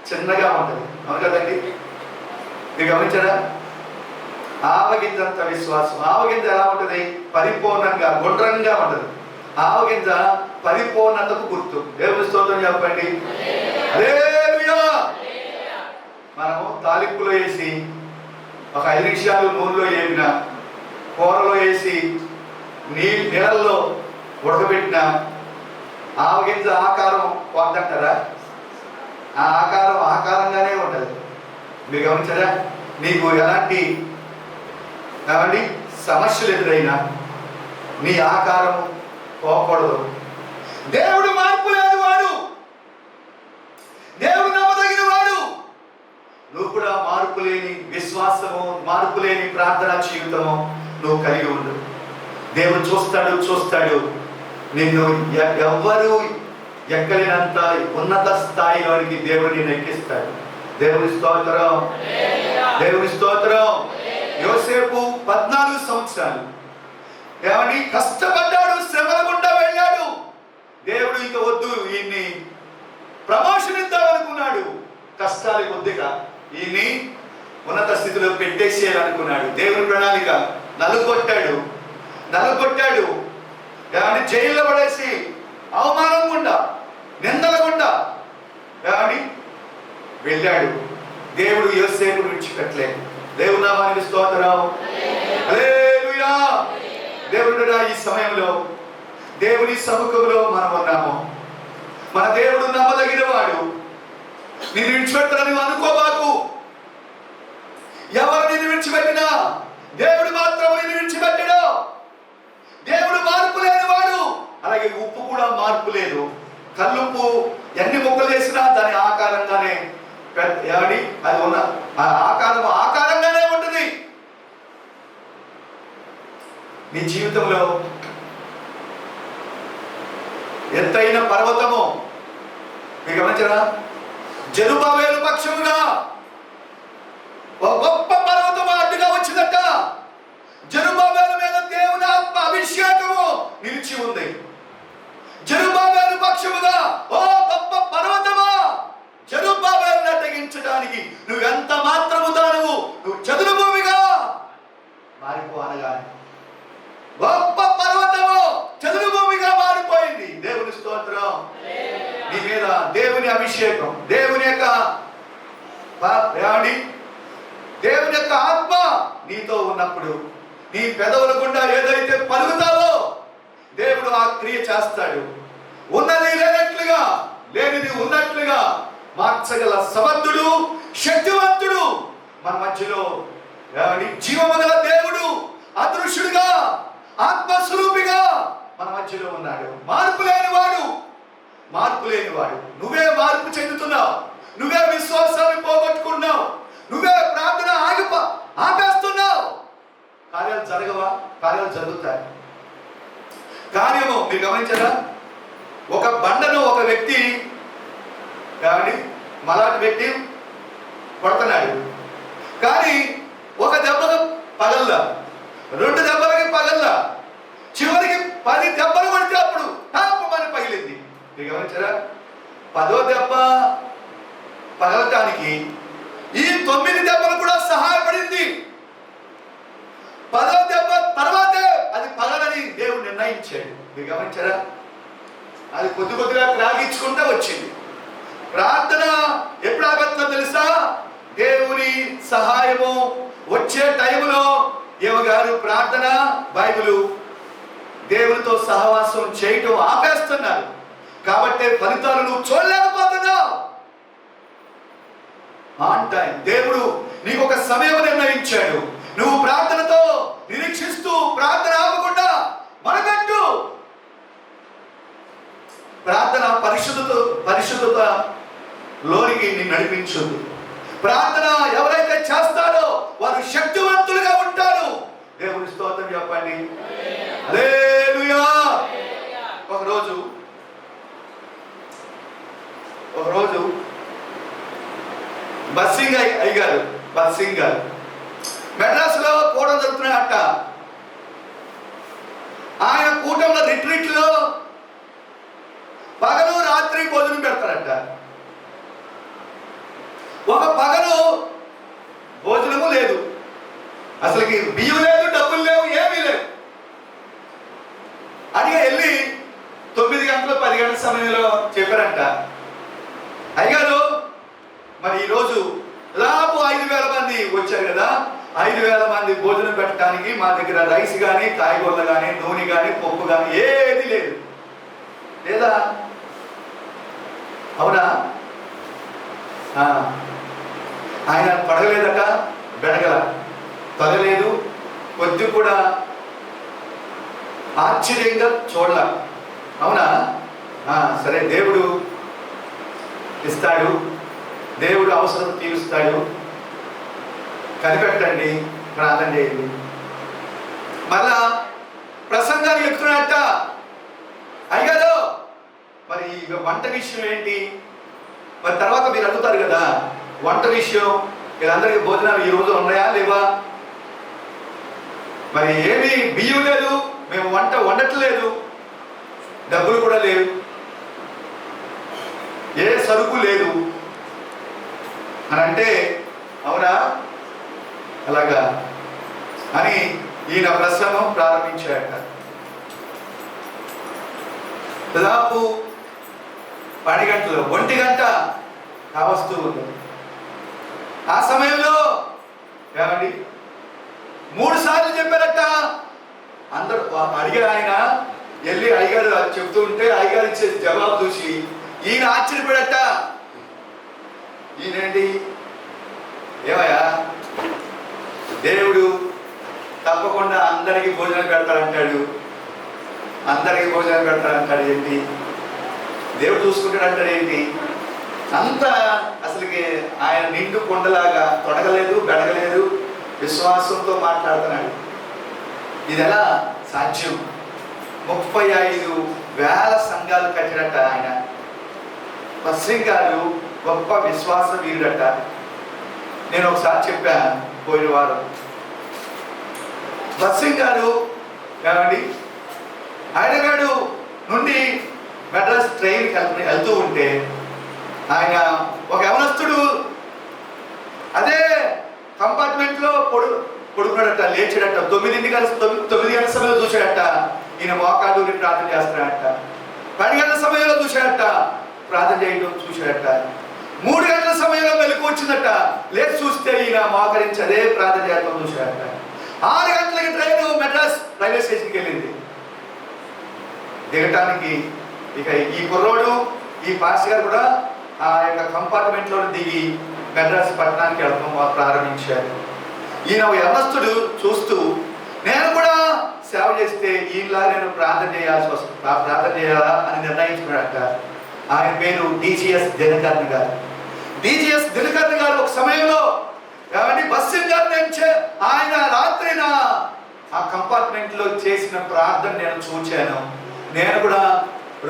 చిన్నగా ఉంటుంది, అవును కదండి? మీరు గమనించరా, ఆవగింజంత విశ్వాసం. ఆవగింజ ఎలా ఉంటుంది? పరిపూర్ణంగా గుండ్రంగా ఉంటుంది. ఆవగింజ పరిపూర్ణతకు గుర్తు. దేవుని స్తోత్రం చెప్పండి. హల్లెలూయా. మనము తాలింపులో వేసి ఒక 5 నిమిషాలు నూనెలో వేపిన, కూరలో వేసి నీళ్ళల్లో ఉడకబెట్టిన ఆవగింజ ఆకారం పోద్దంటారా? ఆ ఆకారం ఆకారంగానే ఉంటుంది. మీరు గమనించారా? నీకు ఎలాంటి సమస్యలు ఎదురైనా నీ ఆకారం పోకూడదు. దేవుడు మార్పు లేని వాడు, దేవుడు నమ్మదగిన వాడు. నువ్వు కూడా మార్పు లేని విశ్వాసము, మార్పు లేని ప్రార్థనా జీవితము నువ్వు కలిగి ఉండు. దేవుడు చూస్తాడు నిన్ను. ఎవ్వరు ఎక్కలేనంత ఉన్నత స్థాయిలోనికి దేవుడు నిన్ను ఎక్కిస్తాడు. దేవుని స్తోత్రం, దేవుని స్తోత్రం. యోసేపు 14 సంవత్సరాలు ఏమని కష్టపడ్డాడు, శ్రమల గుండా వెళ్ళాడు. దేవుడు ఇంకా వద్దు, ఈయన్ని ప్రమోషన్ ఇద్దామనుకున్నాడు. కష్టాలు కొద్దిగా ఈయన్ని ఉన్నత స్థితిలో పెట్టేసేయాలనుకున్నాడు. దేవుని ప్రణాళిక నలుగొట్టాడు. ఏమని జైల్లో పడేసి అవమానం గుండా, నిందల గుండా ఏమని వెళ్ళాడు. దేవుడు యోసేపు విడిచిపెట్టలేదు. దేవుని నామానికి స్తోత్రం. హల్లెలూయా. దేవుడు ఈ సమయంలో దేవుని సముఖంలో మనం ఉన్నాము. మన దేవుడు నమ్మదగిన వాడు. నిన్ను విడిచిపెట్టాలని అనుకోబాకు. ఎవరు నిన్ను విడిచిపెట్టినా దేవుడు మాత్రం నిన్ను విడిచిపెట్టడు. దేవుడు మార్పు లేని వాడు. అలాగే ఉప్పు కూడా మార్పు లేదు. కల్లుప్పు ఎన్ని ముక్కలు చేసినా దాని ఆకారంగానే అది ఉన్న ఆకారంగానే ఉంటుంది. నీ జీవితంలో ఎత్తైన పర్వతము, మీకు గమనించరా, జెరుబాబేలు పక్షముగా ఒక గొప్ప పర్వతము అడ్డుగా వచ్చిందట. జెరుబాబేలు మీద దేవుని ఆత్మ అభిషేకము నిలిచి ఉంది. జెరుబాబేలు పక్షముగా ఓ గొప్ప పర్వతం నీతో ఉన్నప్పుడు నీ పెదవుల గుండా ఏదైతే పలుకుతావో దేవుడు ఆ క్రియ చేస్తాడు. ఉన్నది లేనట్లుగా, లేనిది ఉన్నట్లుగా మార్చగల సమర్థుడు, శక్తివంతుడు మన మధ్యలో జీవము గల దేవుడు అదృశ్యుడిగా, ఆత్మస్వరూపిగా మన మధ్యలో ఉన్నాడు. మార్పు లేనివాడు, మార్పు లేనివాడు. నువ్వే మార్పు చెందుతున్నావు, నువ్వే విశ్వాసాన్ని పోగొట్టుకున్నావు, నువ్వే ప్రార్థన ఆపేస్తున్నావు. కార్యాలు జరగవా? కార్యాలు జరుగుతాయి. కార్యము మీరు గమనించారా? ఒక బండను ఒక వ్యక్తి మలాంటి వ్యక్తి కొడుతున్నాడు, కానీ ఒక దెబ్బకు పగల్లా, 2 దెబ్బలకి పగల్లా, చివరికి 10 దెబ్బలు కొడితే అప్పుడు టాపమని పగిలింది. మీరు గమనించారా? 10వ దెబ్బ పగలటానికి ఈ 9 దెబ్బలు కూడా సహాయపడింది. 10వ దెబ్బ తర్వాతే అది పగలని దేవుడు నిర్ణయించాడు. మీరు గమనించారా? అది కొద్ది కొద్దిగా త్రాగించుకుంటూ వచ్చింది. ప్రార్థన ఎప్పుడు ఆపేస్తుందో తెలుసా? దేవుని సహాయము వచ్చే టైంలో ఏమగారు ప్రార్థన, బైబిలు దేవునితో సహవాసం చేయటం ఆపేస్తున్నారు. కాబట్టి ఫలితాలు నువ్వు చూడలేకపోతున్నావు. ఆన్ టైం దేవుడు నీకు ఒక సమయం నిర్ణయించాడు. నువ్వు ప్రార్థనతో నిరీక్షిస్తూ ప్రార్థన ఆపకుండా మనగట్టు. ప్రార్థన పరిశుద్ధత లోనికి నిన్ను నడిపించుంది. ప్రార్థన ఎవరైతే చేస్తారో వారు శక్తివంతులుగా ఉంటారు. దేవుని స్తోత్రం చెప్పండి. హల్లెలూయా. ఒకరోజు బస్సింగ్ అయ్యారు. బస్సింగ్ గారు మెడ్రాస్లో కూటం జరుగుతున్నాయట. ఆయన కూటంలో రిట్రీట్లో పగలు రాత్రి భోజనం పెడతారట. ఒక పగలు భోజనము లేదు, అసలుకి బియ్యం లేదు, డబ్బులు లేవు, ఏమీ లేవు. అడిగా వెళ్ళి 9 గంటలు 10 గంటల సమయంలో చెప్పారంట, అయ్యారు మరి ఈరోజు దాదాపు 5,000 మంది వచ్చారు కదా, 5,000 మంది భోజనం పెట్టడానికి మా దగ్గర రైస్ కానీ, కాయగూరలు కానీ, నూనె కానీ, పప్పు కానీ ఏది లేదు. లేదా? అవునా? ఆయన పడగలేదట, బెడగల తొలలేదు, కొద్ది కూడా ఆశ్చర్యంగా చూడాల. అవునా? సరే, దేవుడు ఇస్తాడు, దేవుడు అవసరం తీరుస్తాడు, కనిపెట్టండి, ప్రార్థన చేయండి. మళ్ళా ప్రసంగాన్ని చెప్తున్నట్ట, అయ్యారు మరి వంట విషయం ఏంటి? మరి తర్వాత మీరు అడుగుతారు కదా, వంట విషయం వీళ్ళందరికీ భోజనాలు ఈ రోజు ఉన్నాయా లేవా? మరి ఏమి బియ్యం లేదు, మేము వంట వండట్లేదు, డబ్బులు కూడా లేవు, ఏ సరుకు లేదు అని అంటే, అవునా అలాగా అని ఈయన ప్రసంగం ప్రారంభించాడట. దాదాపు 10 గంటలు, 1 గంట కావస్తూ ఉంది. ఆ సమయంలో ఏమండి 3 సార్లు చెప్పారట. అందరూ అడిగారు. ఆయన వెళ్ళి అయ్యగారు చెప్తూ ఉంటే అయ్యగారు ఇచ్చే జవాబు చూసి ఈయన ఆశ్చర్యపడట. ఈయనండి, ఏమయ్యా, దేవుడు తప్పకుండా అందరికీ భోజనం పెడతాడంటాడు, అందరికీ భోజనం పెడతాడంటాడు ఏంటి? దేవుడు చూసుకుంటాడంటాడు ఏంటి? అంత అసలుకి ఆయన నిండు కొండలాగా తొడగలేదు, బెడగలేదు, విశ్వాసంతో మాట్లాడుతున్నాడు. ఇది ఎలా సాధ్యం? 35,000 సంఘాలు కట్టినట్ట ఆయన. బస్సింగ్ గారు గొప్ప విశ్వాస వీరుడట. నేను ఒకసారి చెప్పాను పోయిన వారం. బస్సింగ్ గారు ఏమండి హైదరాబాద్ నుండి మెడ్రాస్ ట్రైన్కి వెళ్తూ ఉంటే ఆయన ఒక యవనస్తుడు అదే కంపార్ట్మెంట్లో పడుకున్నాడట, లేచాడట. 9 గంటల సమయంలో చూశాడట, ఈయన మోకాళ్ళు ప్రార్థన చేస్తున్నాడట. 10 గంటల సమయంలో చూశాడట, ప్రార్థన చేయడం చూశాడట. 3 గంటల సమయంలో మెలకు వచ్చిందట. లేచి చూస్తే ఈయన మోకరించి అదే ప్రార్థన చేస్తాం చూశాడట. 6 గంటలకి ట్రైన్ మెడ్రాస్ రైల్వే స్టేషన్కి వెళ్ళింది. దిగటానికి ఇక ఈ కుర్రోడు ఈ పాస్ గారు కూడా ఆ యొక్క కంపార్ట్మెంట్లో దిగి మెడ్రాస్ పట్టణానికి వెళ్ళడం ప్రారంభించారు. ఈయన యవనస్తుడు చూస్తూ నేను కూడా సేవ చేస్తే ఈయనలా నేను ప్రార్థన చేయాలా అని నిర్ణయించుకున్నాడట. ఆయన పేరు డిజిఎస్ దినకర్ణి గారు. డిజిఎస్ దినకర్ణి గారు ఒక సమయంలో బస్సు ఆయన రాత్రిన ఆ కంపార్ట్మెంట్ లో చేసిన ప్రార్థన నేను చూచాను. నేను కూడా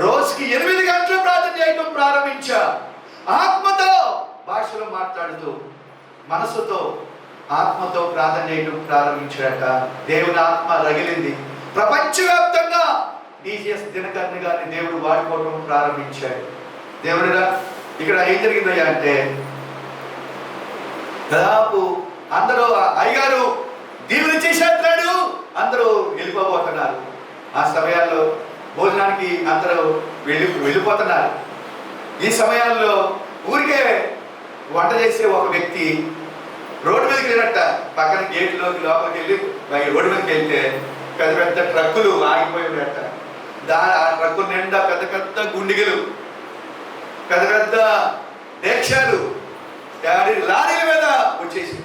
రోజుకి 8 గంటలు ప్రార్థన చేయడం ప్రారంభించా. ఆత్మతో భాషలో మాట్లాడుతూ మనసుతో ఆత్మతో ప్రార్థన చేయడం ప్రారంభించాడట. దేవుని ఆత్మ రగిలింది. ప్రపంచవ్యాప్తంగా డిజిఎస్ దినకర్ణి గారిని దేవుడు వాడుకోవడం ప్రారంభించాడు. దేవుడిగా ఇక్కడ ఏం జరిగిందయ్యా అంటే దాదాపు అందరూ అయ్యగారు దీవులు చేసేస్తున్నాడు, అందరూ వెళ్ళిపోబోతున్నారు. ఆ సమయాల్లో భోజనానికి అందరూ వెళ్ళిపోతున్నారు. ఈ సమయాల్లో ఊరికే వంట చేసే ఒక వ్యక్తి రోడ్డు మీదకి వెళ్ళినట్ట. పక్కన గేట్లోకి లోపలికి వెళ్ళి రోడ్డు మీదకి వెళ్తే పెద్ద పెద్ద ట్రక్కులు ఆగిపోయి ఉన్నట్ట. ఆ ట్రక్కుల నిండా పెద్ద పెద్ద గుండిగలు, పెద్ద పెద్ద డేక్షాలు లారీల మీద వచ్చేసి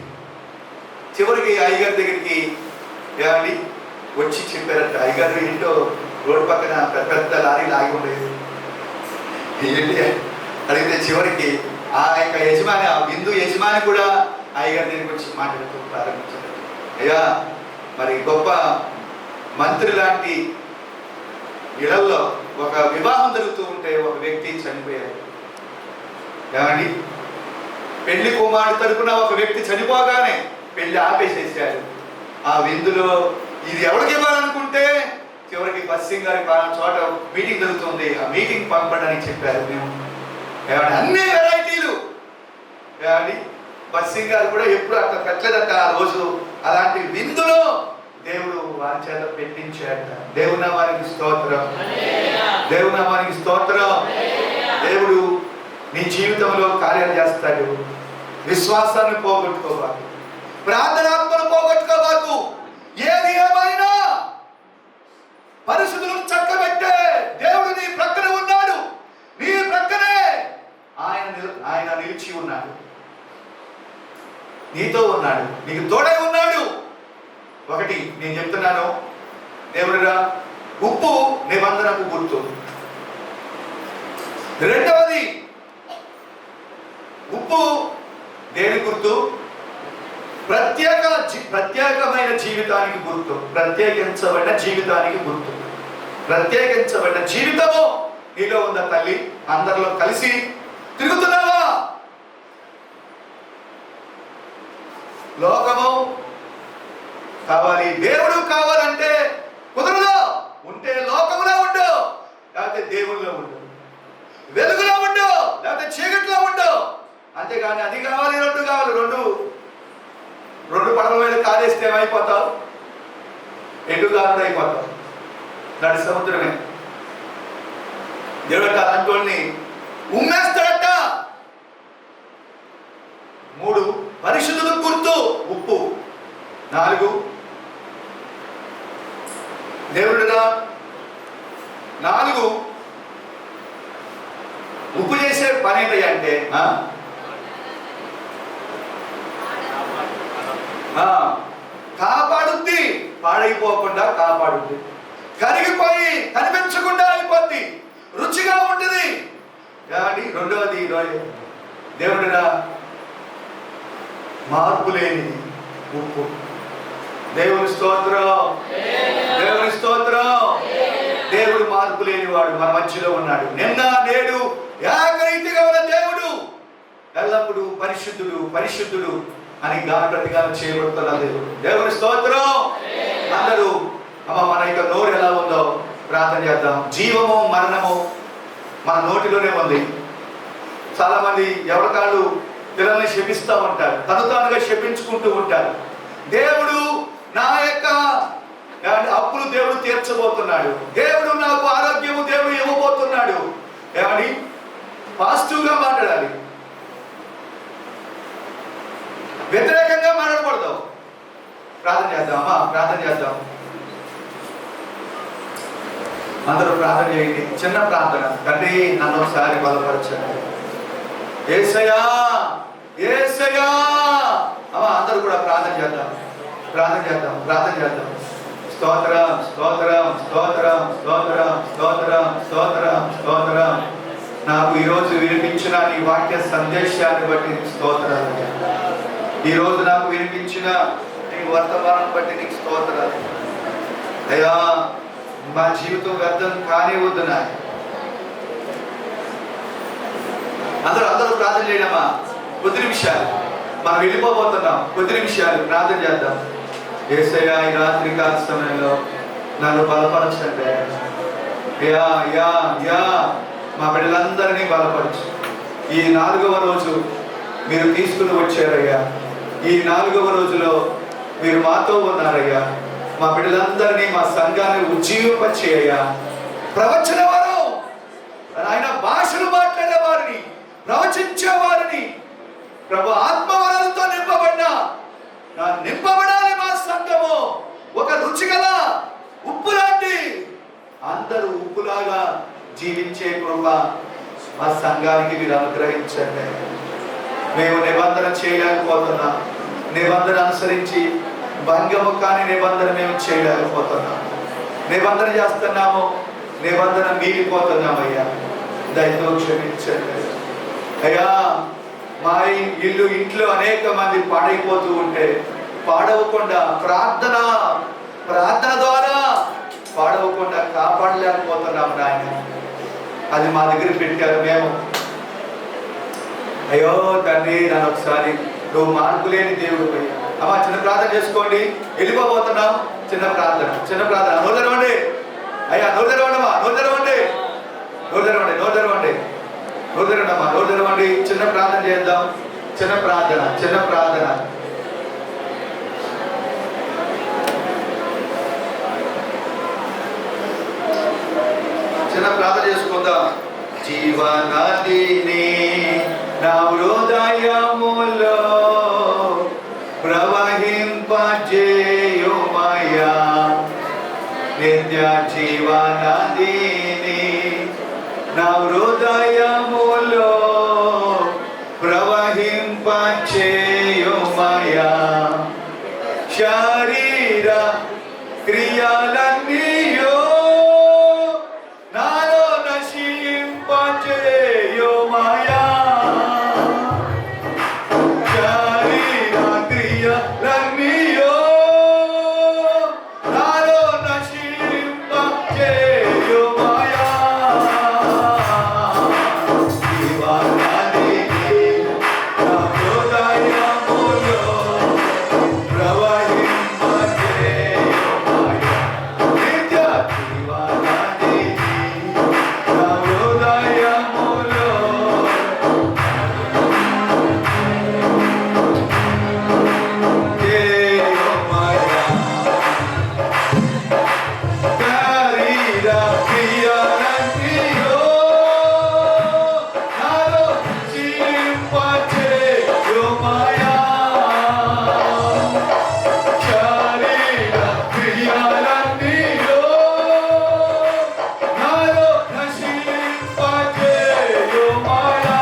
చివరికి అయ్యగారి దగ్గరికి వచ్చి చెప్పారట. అయ్యగారు ఏంటో రోడ్డు పక్కన పెద్ద పెద్ద లారీలు ఆగి ఉండేది ఏంటి అడిగితే చివరికి ఆ యొక్క యజమాని, ఆ బిందు యజమాని కూడా అయ్యగారి దగ్గరికి వచ్చి మాట్లాడుతూ ప్రారంభించారు. అయ్యా మరి గొప్ప మంత్రి లాంటి ఇళ్లలో ఒక వివాహం జరుగుతూ ఉంటే ఒక వ్యక్తి చనిపోయారు. ఏమండి పెళ్లి కుమారుడు తరపున ఒక వ్యక్తి చనిపోగానే పెళ్లి ఆపేసేసారు. ఆ విందులో ఇది ఎవరికి ఇవ్వాలనుకుంటే చివరికి బస్సింగ్ గారి చోట మీటింగ్ జరుగుతుంది, ఆ మీటింగ్ పంపడానికి చెప్పారు. మేము ఏమండి అన్ని వెరైటీలు ఏమండి బస్సింగ్ గారు కూడా ఎప్పుడు అట్లా పెట్టలేదట. ఆ రోజు అలాంటి విందులో దేవుడు వారి చేత పెట్టించాట. దేవుని నామానికి స్తోత్రం, దేవుని నామానికి స్తోత్రం. దేవుడు నీ జీవితంలో కార్యాలు చేస్తాడు. విశ్వాసాన్ని పోగొట్టుకోబాకు, ప్రార్థనాత్మను పోగొట్టుకోబాకు. ఏది ఏమైనా పరిస్థితులను చక్కబెట్టే దేవుడు నీ ప్రక్కన ఉన్నాడు. నీ ప్రక్కనే ఆయన నిలిచి ఉన్నాడు, నీతో ఉన్నాడు, నీకు తోడై ఉన్నాడు. ఒకటి నేను చెప్తున్నాను, దేవుడిరా ఉప్పు నిబంధనకు గుర్తు. రెండవది ఉప్పు దేని గుర్తు? ప్రత్యేకమైన జీవితానికి గుర్తు, ప్రత్యేకించబడిన జీవితానికి గుర్తు. ప్రత్యేకించబడిన జీవితము నీలో ఉందా తల్లి? అందరిలో కలిసి తిరుగుతున్నావా? లోకము కావాలి, దేవుడు కావాలంటే కుదరదు. ఉంటే లోకములో ఉండు, లేకపోతే దేవుల్లో ఉండు. వెలుగులో ఉండు, లేకపోతే చీకట్లో ఉండు. అంతేగాని అది కావాలి, రెండు కావాలి, రెండు పడవల మీద కాలేస్తే ఏమైపోతావు? ఎటుగారుడు అయిపోతావు. నడి సముద్రమే. దేవుడు అలాంటి వాళ్ళని ఉమ్మేస్తాడట. 3 పరిశుద్ధులకు గుర్తు ఉప్పు. 4 దేవుడుగా 4 ఉప్పు చేసే పని ఏంటయ్యా అంటే కాపాడుద్ది, పాడైపోకుండా కాపాడుద్ది. కరిగిపోయి కనిపించకుండా అయిపోద్ది, రుచిగా ఉంటుంది. కాబట్టి రెండవది దేవుడిగా మార్పు లేనిది ఉప్పు. దేవుని స్తోత్రం, దేవుని స్తోత్రం. దేవుడు మార్పు లేనివాడు మన మధ్యలో ఉన్నాడు. నిన్న నేడు ఏకరీతిగా ఉన్న దేవుడు ఎల్లప్పుడూ పరిశుద్ధుడు పరిశుద్ధుడు అని గానప్రతిగానం చేయబడుతున్న దేవుడు. దేవుని స్తోత్రం. అందరూ మన యొక్క నోరు ఎలా ఉందో ప్రార్థన చేద్దాం. జీవము మరణము మన నోటిలోనే ఉంది. చాలా మంది ఎవరికాళ్ళు పిల్లల్ని శపిస్తూ ఉంటారు, తను తానుగా శపించుకుంటూ ఉంటారు. దేవుడు నా యొక్క అప్పులు దేవుడు తీర్చబోతున్నాడు, దేవుడు నాకు ఆరోగ్యము దేవుడు ఇవ్వబోతున్నాడు. ఏమని పాజిటివ్గా మాట్లాడాలి. వ్యతిరేకంగా మాట్లాడకూడదు. ప్రార్థన చేద్దాం అమ్మా, ప్రార్థన చేద్దాం. అందరూ ప్రార్థన చేయండి. చిన్న ప్రార్థన. తండ్రి నన్ను ఒకసారి బలపరచండి. యేసయ్యా యేసయ్యా. అమ్మా అందరూ కూడా ప్రార్థన చేద్దాం, ప్రార్థన చేద్దాం, ప్రార్థన చేద్దాం. స్తోత్రం స్తోత్రం స్తోత్రం స్తోత్రం స్తోత్రం స్తోత్రం స్తోత్రం. నాకు ఈరోజు వినిపించిన నీ వాక్య సందేశాన్ని బట్టి స్తోత్రాలు. ఈరోజు నాకు వినిపించిన నీ వర్తమానం బట్టి నీకు స్తోత్రాలు అయ్యా. మా జీవితం వ్యర్థం కానివద్దు నాయన. అందరూ ప్రార్థన చేయడమా. కొద్ది నిమిషాలు మనం వెళ్ళిపోబోతున్నాం. కొద్ది నిమిషాలు ప్రార్థన చేద్దాం. యేసయ్యా ఈ రాత్రి కాల సమయంలో నన్ను బలపరచండి. యా యా యా మా బిడ్డలందరినీ బలపరచు. ఈ 4వ రోజు మీరు తీసుకుని వచ్చారయ్యా. ఈ 4వ రోజులో మీరు మాతో ఉన్నారయ్యా. మా బిడ్డలందరినీ, మా సంఘాన్ని ఉజ్జీవింపచేయ్యా. ప్రవచన వారు ఆయన భాషలు మాట్లాడే వారిని, ప్రవచించే వారిని ప్రభు ఆత్మవరాలతో నింపబడాలి. మా సంఘము ఒక రుచిగల ఉప్పు లాంటి, అందరూ ఉప్పులాగా జీవించే కృప మా సంఘానికి మీరు అనుగ్రహించండి. మేము నిబంధన చేయలేకపోతున్నాం. నిబంధన అనుసరించి భంగము కాని నిబంధన మేము చేయలేకపోతున్నాం. నిబంధన చేస్తున్నాము, నిబంధన మీరిపోతున్నామయ్యా. దయతో క్షమించండి అయ్యా. మా ఇంట్లో అనేక మంది పాడైపోతూ ఉంటే పాడవకుండా ప్రార్థన ద్వారా పాడవకుండా కాపాడలేకపోతున్నాము నాయన. అది మా దగ్గర పెట్టారు. మేము అయ్యో తండ్రి నన్ను ఒకసారి నువ్వు మార్పు లేని దేవుడు అయ్యా. అమ్మా చిన్న ప్రార్థన చేసుకోండి. వెళ్ళిపోబోతున్నాం. చిన్న ప్రార్థన. నోరు తెరవండి అయ్యా. నోరు తెరవండమ్మా. నోరు తెరవండి. అమ్మా నోరు తెరవండి. చిన్న ప్రార్థన చేద్దాం. చిన్న ప్రార్థన. చిన్న ప్రార్థన చేసుకుందాం. జీవనదిని నా హృదయములో ప్రవహింపజేయుమయ్యా. నిత్య జీవనదిని నా హృదయములో ప్రవహింపజేయుమయ్యా. శరీర క్రియలన్నీయో నాలో నశింపజేయుమయ్యా. శరీర క్రియలన్నీయో నాలో నశింపజేయుమయ్యా. జీవనదిని నా హృదయములో ప్రవహింపజేయుమయ్యా. నిత్య జీవనదిని నా హృదయములో చేయుమయ్యా. శరీర క్రియలన్నీయో నాలో నశింపజేయుమయ్యా. శరీర క్రియలన్నీయో నాలో నశింపజేయుమయ్యా.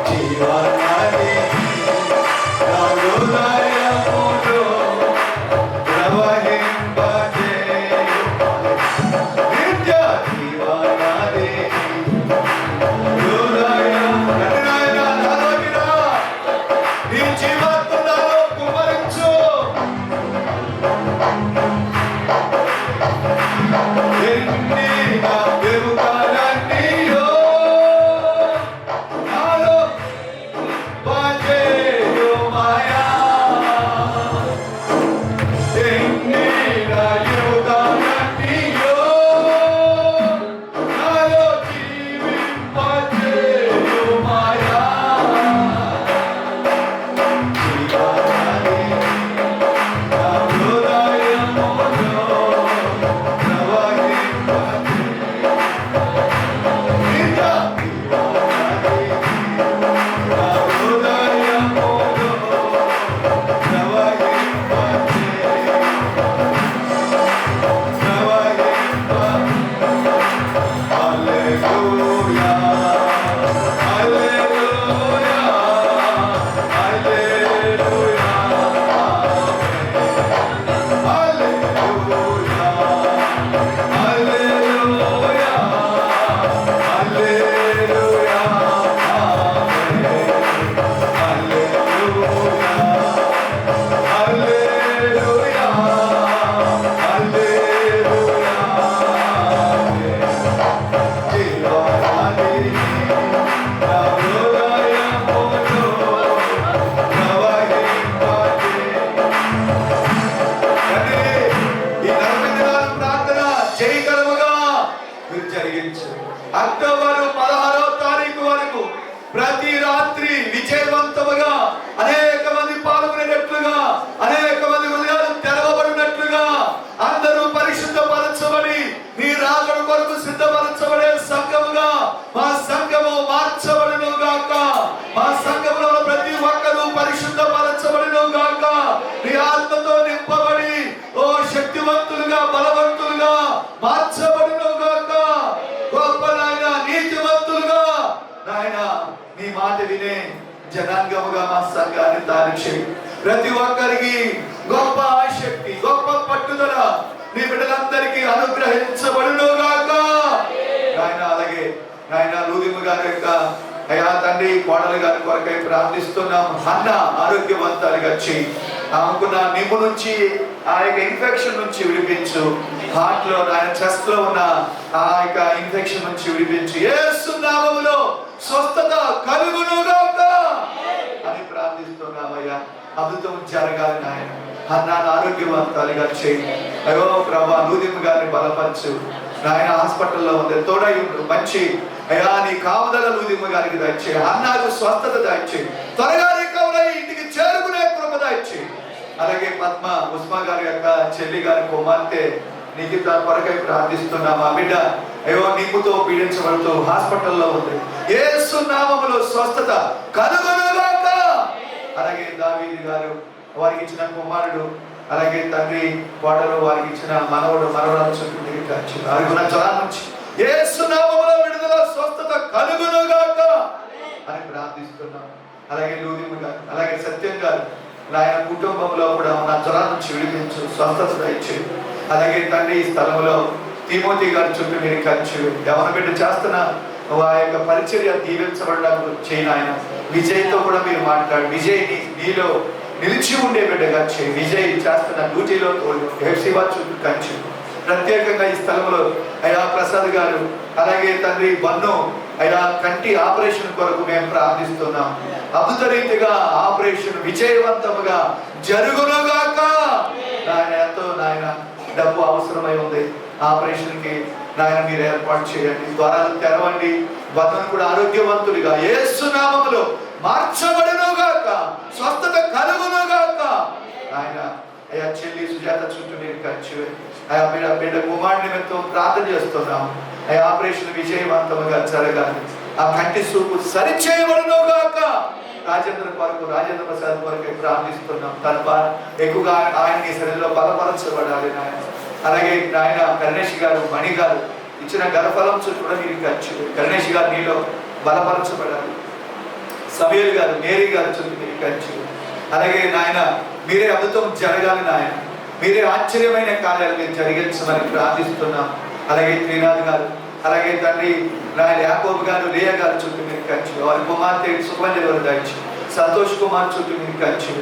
జీవనదిని నా హృదయములో ప్రవహింపజేయుమయ్యా. నిత్య జీవనదిని హృదయం. రండి నాయనా, నాలోకి రా. నీ జీవాత్మ నాలో కుమ్మరించు. ఎండిన ఎముకలన్నీయో నాలో పజేయుమయ్యా. ఎండిన ఎముకలన్నీయో నాలో జీవింపజేయుమయ్యా. దయచేయి. ప్రతి ఒక్కరికి గొప్ప ఆసక్తి, గొప్ప పట్టుదల నీ బిడ్డలందరికీ అనుగ్రహించబడును గాక నాయన. అలాగే నాయన లూదిమ గారి యొక్క అయ్యా తండ్రి కోడలు గారి కొరకై ప్రార్థిస్తున్నాం. అన్న ఆరోగ్యవంతాలుగా చేయి. ఆమెకున్న నిమ్ము నుంచి ఆ యొక్క ఇన్ఫెక్షన్ నుంచి విడిపించు. హార్ట్ లో ఆయన చెస్ట్ లో ఉన్న ఆ యొక్క ఇన్ఫెక్షన్ నుంచి విడిపించు. యేసు నామములో స్వస్థత కలుగును గాక అని ప్రార్థిస్తున్నామయ్యా. అద్భుతం జరగాలి నాయన. అన్నాను ఆరోగ్యవంతాలుగా చేయి. అయ్యో ప్రభా లూదిమ గారిని బలపరచు నాయన. హాస్పిటల్లో ఉంది, తోడై ఉండు. మంచి అయ్యా నీ కాపుదల లూదిమ గారికి దయచేయి. అన్నాకు స్వస్థత దయచేయి. త్వరగా రికవర్ అయ్యి ఇంటికి చేరుకునే కృప దయచేయి. అలాగే పద్మ ఉస్మా గారి యొక్క చెల్లి గారి కుమార్తె నిఖిత కొరకై ప్రార్థిస్తున్నాం. ఆ బిడ్డ అయ్యో నిమ్ముతో పీడించబడుతూ హాస్పిటల్లో ఉంది. యేసు నామములో స్వస్థత కలుగును గాక. అలాగే దావీదు గారు వారికి ఇచ్చిన కుమారుడు, అలాగే తండ్రి కోడలు వారికి ఇచ్చిన మనవడు మనవరాలు చుట్టూ అరుగున జ్వరం నుంచి యేసు నామములో విడుదల స్వస్థత కలుగును గాక అని ప్రార్థిస్తున్నాం. అలాగే లూదిమ గారు, అలాగే సత్యం గారు ఆయన కుటుంబంలో కూడా ఉన్న జ్వరం నుంచి విడిపించు, స్వస్థత దయచేయి. అలాగే తండ్రి ఈ స్థలంలో తిమోతి గారి చుట్టూ మీరు ఖర్చు ఎవరి బిడ్డ చేస్తున్న ఆ యొక్క పరిచర్య దీవించబడడానికి చేయను. ఆయన విజయ్తో కూడా మీరు మాట్లాడు. విజయ్ నీలో నిలిచి ఉండే బిడ్డగా చేయి. విజయ్ చేస్తున్న డ్యూటీలో శివ చుట్టూ ఖర్చు. ప్రత్యేకంగా ఈ స్థలంలో అయా ప్రసాద్ గారు, అలాగే తండ్రి బన్ను అయా కంటి ఆపరేషన్ కొరకు మేము ప్రార్థిస్తున్నాం. అద్భుత రీతిగా ఆపరేషన్ విజయవంతముగా జరుగునుగాక. నాయన ఎంతో నాయన డబ్బు అవసరమై ఉంది ఆపరేషన్ కి. నాయన మీరు ఏర్పాటు చేయండి, ద్వారాలు తెరవండి. బన్నును కూడా ఆరోగ్యవంతుడిగా యేసు నామములో మార్చబడునుగాక, స్వస్థత కలుగునుగాక. ఆయన అయ్యా చెల్లి సుజాత చుట్టూ మీరు ఖర్చు. అయ్యా బిడ్డ కుమారుడి నిమిత్తం ప్రార్థన చేస్తున్నాం. అయ్యా ఆపరేషన్ విజయవంతముగా జరగాలి. ఆ కంటి చూపు సరిచేయబడునుగాక. రాజేంద్ర కొరకు, రాజేంద్ర ప్రసాద్ కొరకు ప్రార్థిస్తున్నాం. తప్ప ఎక్కువగా ఆయన నీ శరీరంలో బలపరచబడాలి నాయన. అలాగే నాయన కరుణేష్ గారు, మణి గారు ఇచ్చిన గర్భఫలం చుట్టూ కూడా మీరు ఖర్చు. కరుణేష్ గారు నీలో బలపరచబడాలి. సమీర్ గారు, మేరీ గారు చుట్టూ మీరు ఖర్చు. అలాగే నాయన మీరే అద్భుతం జరగాలి నాయన. మీరే ఆశ్చర్యమైన కార్యాలు మీరు జరిగించమని ప్రార్థిస్తున్నాం. అలాగే త్రినాథ్ గారు, అలాగే తండ్రి నాయన యాకోబు గారు, లేయ గారు చుట్టూ మీరు ఖర్చు. వారి కుమార్తె సుఖంజలి వారు దయచు. సంతోష్ కుమార్ చుట్టూ మీరు ఖర్చు.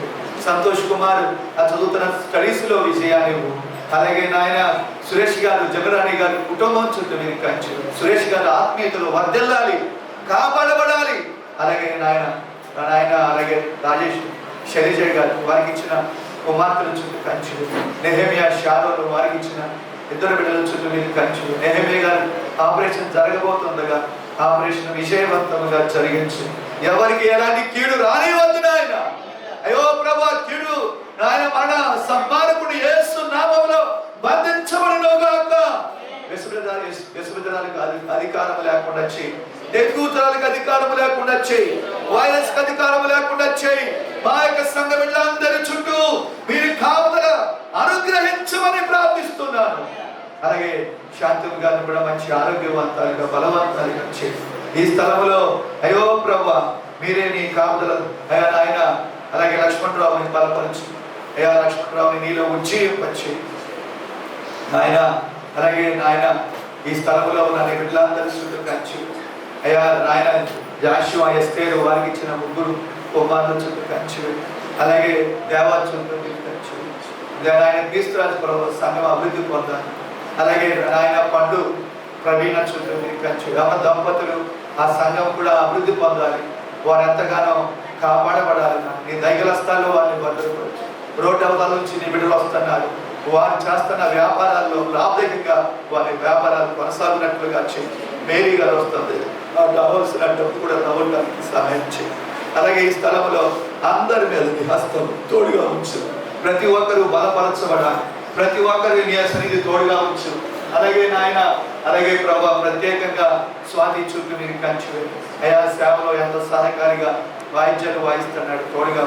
సంతోష్ కుమార్ ఆ చదువుతున్న స్టడీస్ లో విజయాన్ని. అలాగే నాయన సురేష్ గారు, జగరాణి గారు కుటుంబం చుట్టూ మీరు ఖర్చు. సురేష్ గారు ఆత్మీయతలో వర్ధిల్లాలి, కాపాడబడాలి. అలాగే నాయన అలాగే రాజేష్ శైలజయ్ గారు వారికి ఇచ్చిన కుమార్తెల చుట్టూ ఖర్చు. నెహమియా షారోను వారికి ఇచ్చిన ఇద్దరు బిడ్డల చుట్టూ మీరు ఖర్చు. నెహమియా గారు ఆపరేషన్ జరగబోతుండగా ఆపరేషన్ విజయవంతంగా జరిగించు. ఎవరికి ఎలాంటి కీడు రానివద్దు నాయన. అయ్యో ప్రభా కీడు నాయన మన సంపాదకుడు యేసు నామములో బంధించబడునుగాక. విశ్వవిద్యాలయాలకు అధికారం లేకుండా చేయి. డెంగ్యూతరాలకు అధికారం లేకుండా చేయి. వైరస్ కి అధికారం లేకుండా చేయి. మా యొక్క సంఘ బిడ్డలందరి చుట్టూ మీరు కాపుదల అనుగ్రహించమని ప్రార్థిస్తున్నాను. అలాగే శాంతం గారిని కూడా మంచి ఆరోగ్యవంతాలుగా బలవంతాలుగా చేయి. ఈ స్థలంలో అయ్యో ప్రభా మీరే నీ కాపుదల అయ్యా నాయన. అలాగే లక్ష్మణరావుని బలపరచు. అయ్యా లక్ష్మణరావుని నీలో ఉజ్జీవింపచ్చు నాయన. అలాగే నాయన ఈ స్థలంలో ఉన్న నీ బిడ్డలందరి చుట్టూ ఖర్చు. అయ్యా నాయన జాషువా, ఎస్తేరు వారికి ఇచ్చిన ముగ్గురు కుమారుల చుట్టూ ఖర్చు. అలాగే దేవా చుట్టూ ఖర్చు. ఆయన క్రీస్తురాజు ప్రభు సంఘం అభివృద్ధి పొందాలి. అలాగే ఆయన పండు ప్రవీణ చుట్టూ ఖర్చు. దంపతులు ఆ సంఘం కూడా అభివృద్ధి పొందాలి. వారు ఎంతగానో కాపాడబడాలి. నీ దైగలస్తాల్లో వారిని భద్రపరచు. రోడ్డు అవతల నుంచి నీ బిడ్డలు వస్తున్నారు. వారు చేస్తున్న వ్యాపారాల్లో లాభదాయకంగా వారి వ్యాపారాలు కొనసాగినట్లుగా చేయి. మేరీ గారు వస్తుంది, రావాల్సిన డబ్బు కూడా రావడానికి సహాయం చేయి. అలాగే ఈ స్థలంలో అందరి మీద నీ హస్తం తోడుగా ఉంచు. ప్రతి ఒక్కరూ బలపరచబడాలి. ప్రతి ఒక్కరు నీ సన్నిధి తోడుగా ఉంచు. అలాగే నాయన అలాగే ప్రభా ప్రత్యేకంగా స్వాతి చుట్టూ మీరు కంచి. అయా సేవలో ఎంతో సహాయకారిగా వాయిద్యాలు వాయిస్తున్నాడు, తోడుగా.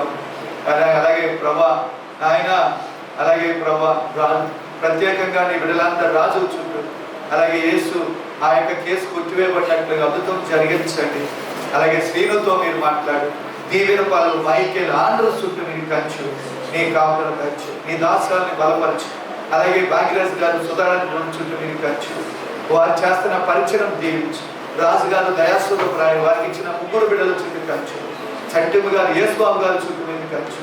అలాగే ప్రభా ఆయన అలాగే ప్రభా రాజు ప్రత్యేకంగా నీ బిడ్డలంతా రాజు చుట్టూ. అలాగే యేసు ఆ యొక్క కేసు కొట్టివేయబడినట్లుగా అద్భుతం జరిగించండి. అలాగే శ్రీనుతో మీరు మాట్లాడు. దీవెన పాలు మైకేల్ ఆండ్రస్ చుట్టూ మీరు కంచు, నీ కాపుదల కంచు, నీ దాసాలని బలపరచు. అలాగే భాగ్యరాజు గారు సుధారణ చుట్టూ మీరు కంచు, వారు చేస్తున్న పరిచయం దీవించు. రాజు గారు దయాస్వరూపురాయు వారికి ఇచ్చిన 3 బిడ్డల చుట్టూ కంచు. చట్టిమ గారు యేసుబాబు గారు చుట్టూ మీరు కంచు.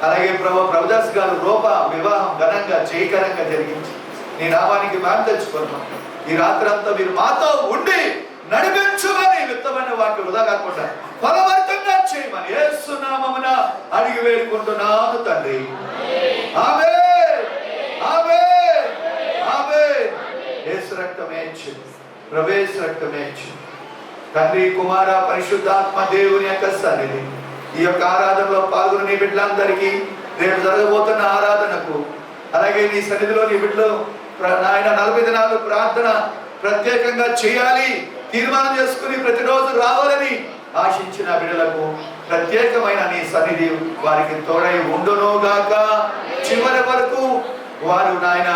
అలాగే ప్రభుదాస్ గారు రూప వివాహం ఘనంగా జయకరంగా జరిగించి నీ నామానికి మేము తెచ్చుకున్నాం. ఈ రాత్రి అంతా మీరు మాతో ఉండి నడిపించుమని విత్తమైన వాక్యం వృధా కాకుండా ఫలవంతంగా చేయమని యేసు నామమున అడిగి వేడుకుంటున్నాను తండ్రి. ఆమేన్, ఆమేన్, ఆమేన్. యేసు రక్తమే ఇచ్చు, ప్రవేశ రక్తమే ఇచ్చు. తండ్రి, కుమార, పరిశుద్ధాత్మ దేవుని యొక్క సన్నిధి ఈ యొక్క ఆరాధనలో పాల్గొని నీ బిడ్డలందరికీ రేపు జరగబోతున్న ఆరాధనకు, అలాగే నీ సన్నిధిలో నీ బిడ్డలు నాయన 40 దినాలు ప్రార్థన ప్రత్యేకంగా చేయాలి తీర్మానం చేసుకుని ప్రతిరోజు రావాలని ఆశించిన బిడ్డలకు ప్రత్యేకమైన నీ సన్నిధి వారికి తోడై ఉండునుగాక. చివరి వరకు వారు నాయన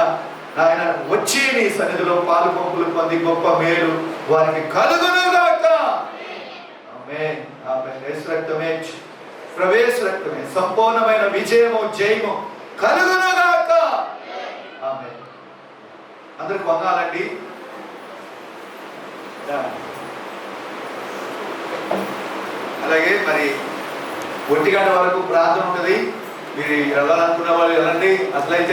వచ్చి నీ సన్నిధిలో పాలు పంపులు పొంది గొప్ప మేలు వారికి కలుగునుగాక. ఆమేన్, ఆమేన్. యేసు రక్తమే, ప్రవేశ రక్తమే, సంపూర్ణమైన విజయము జయము కలుగునుగాక. ఆమేన్. అందరికి వందనాలండి. అలాగే మరి 1 గంట వరకు ప్రార్థన ఉంటుంది. మీరు వెళ్ళాలనుకున్న వాళ్ళు వెళ్ళండి. అసలైతే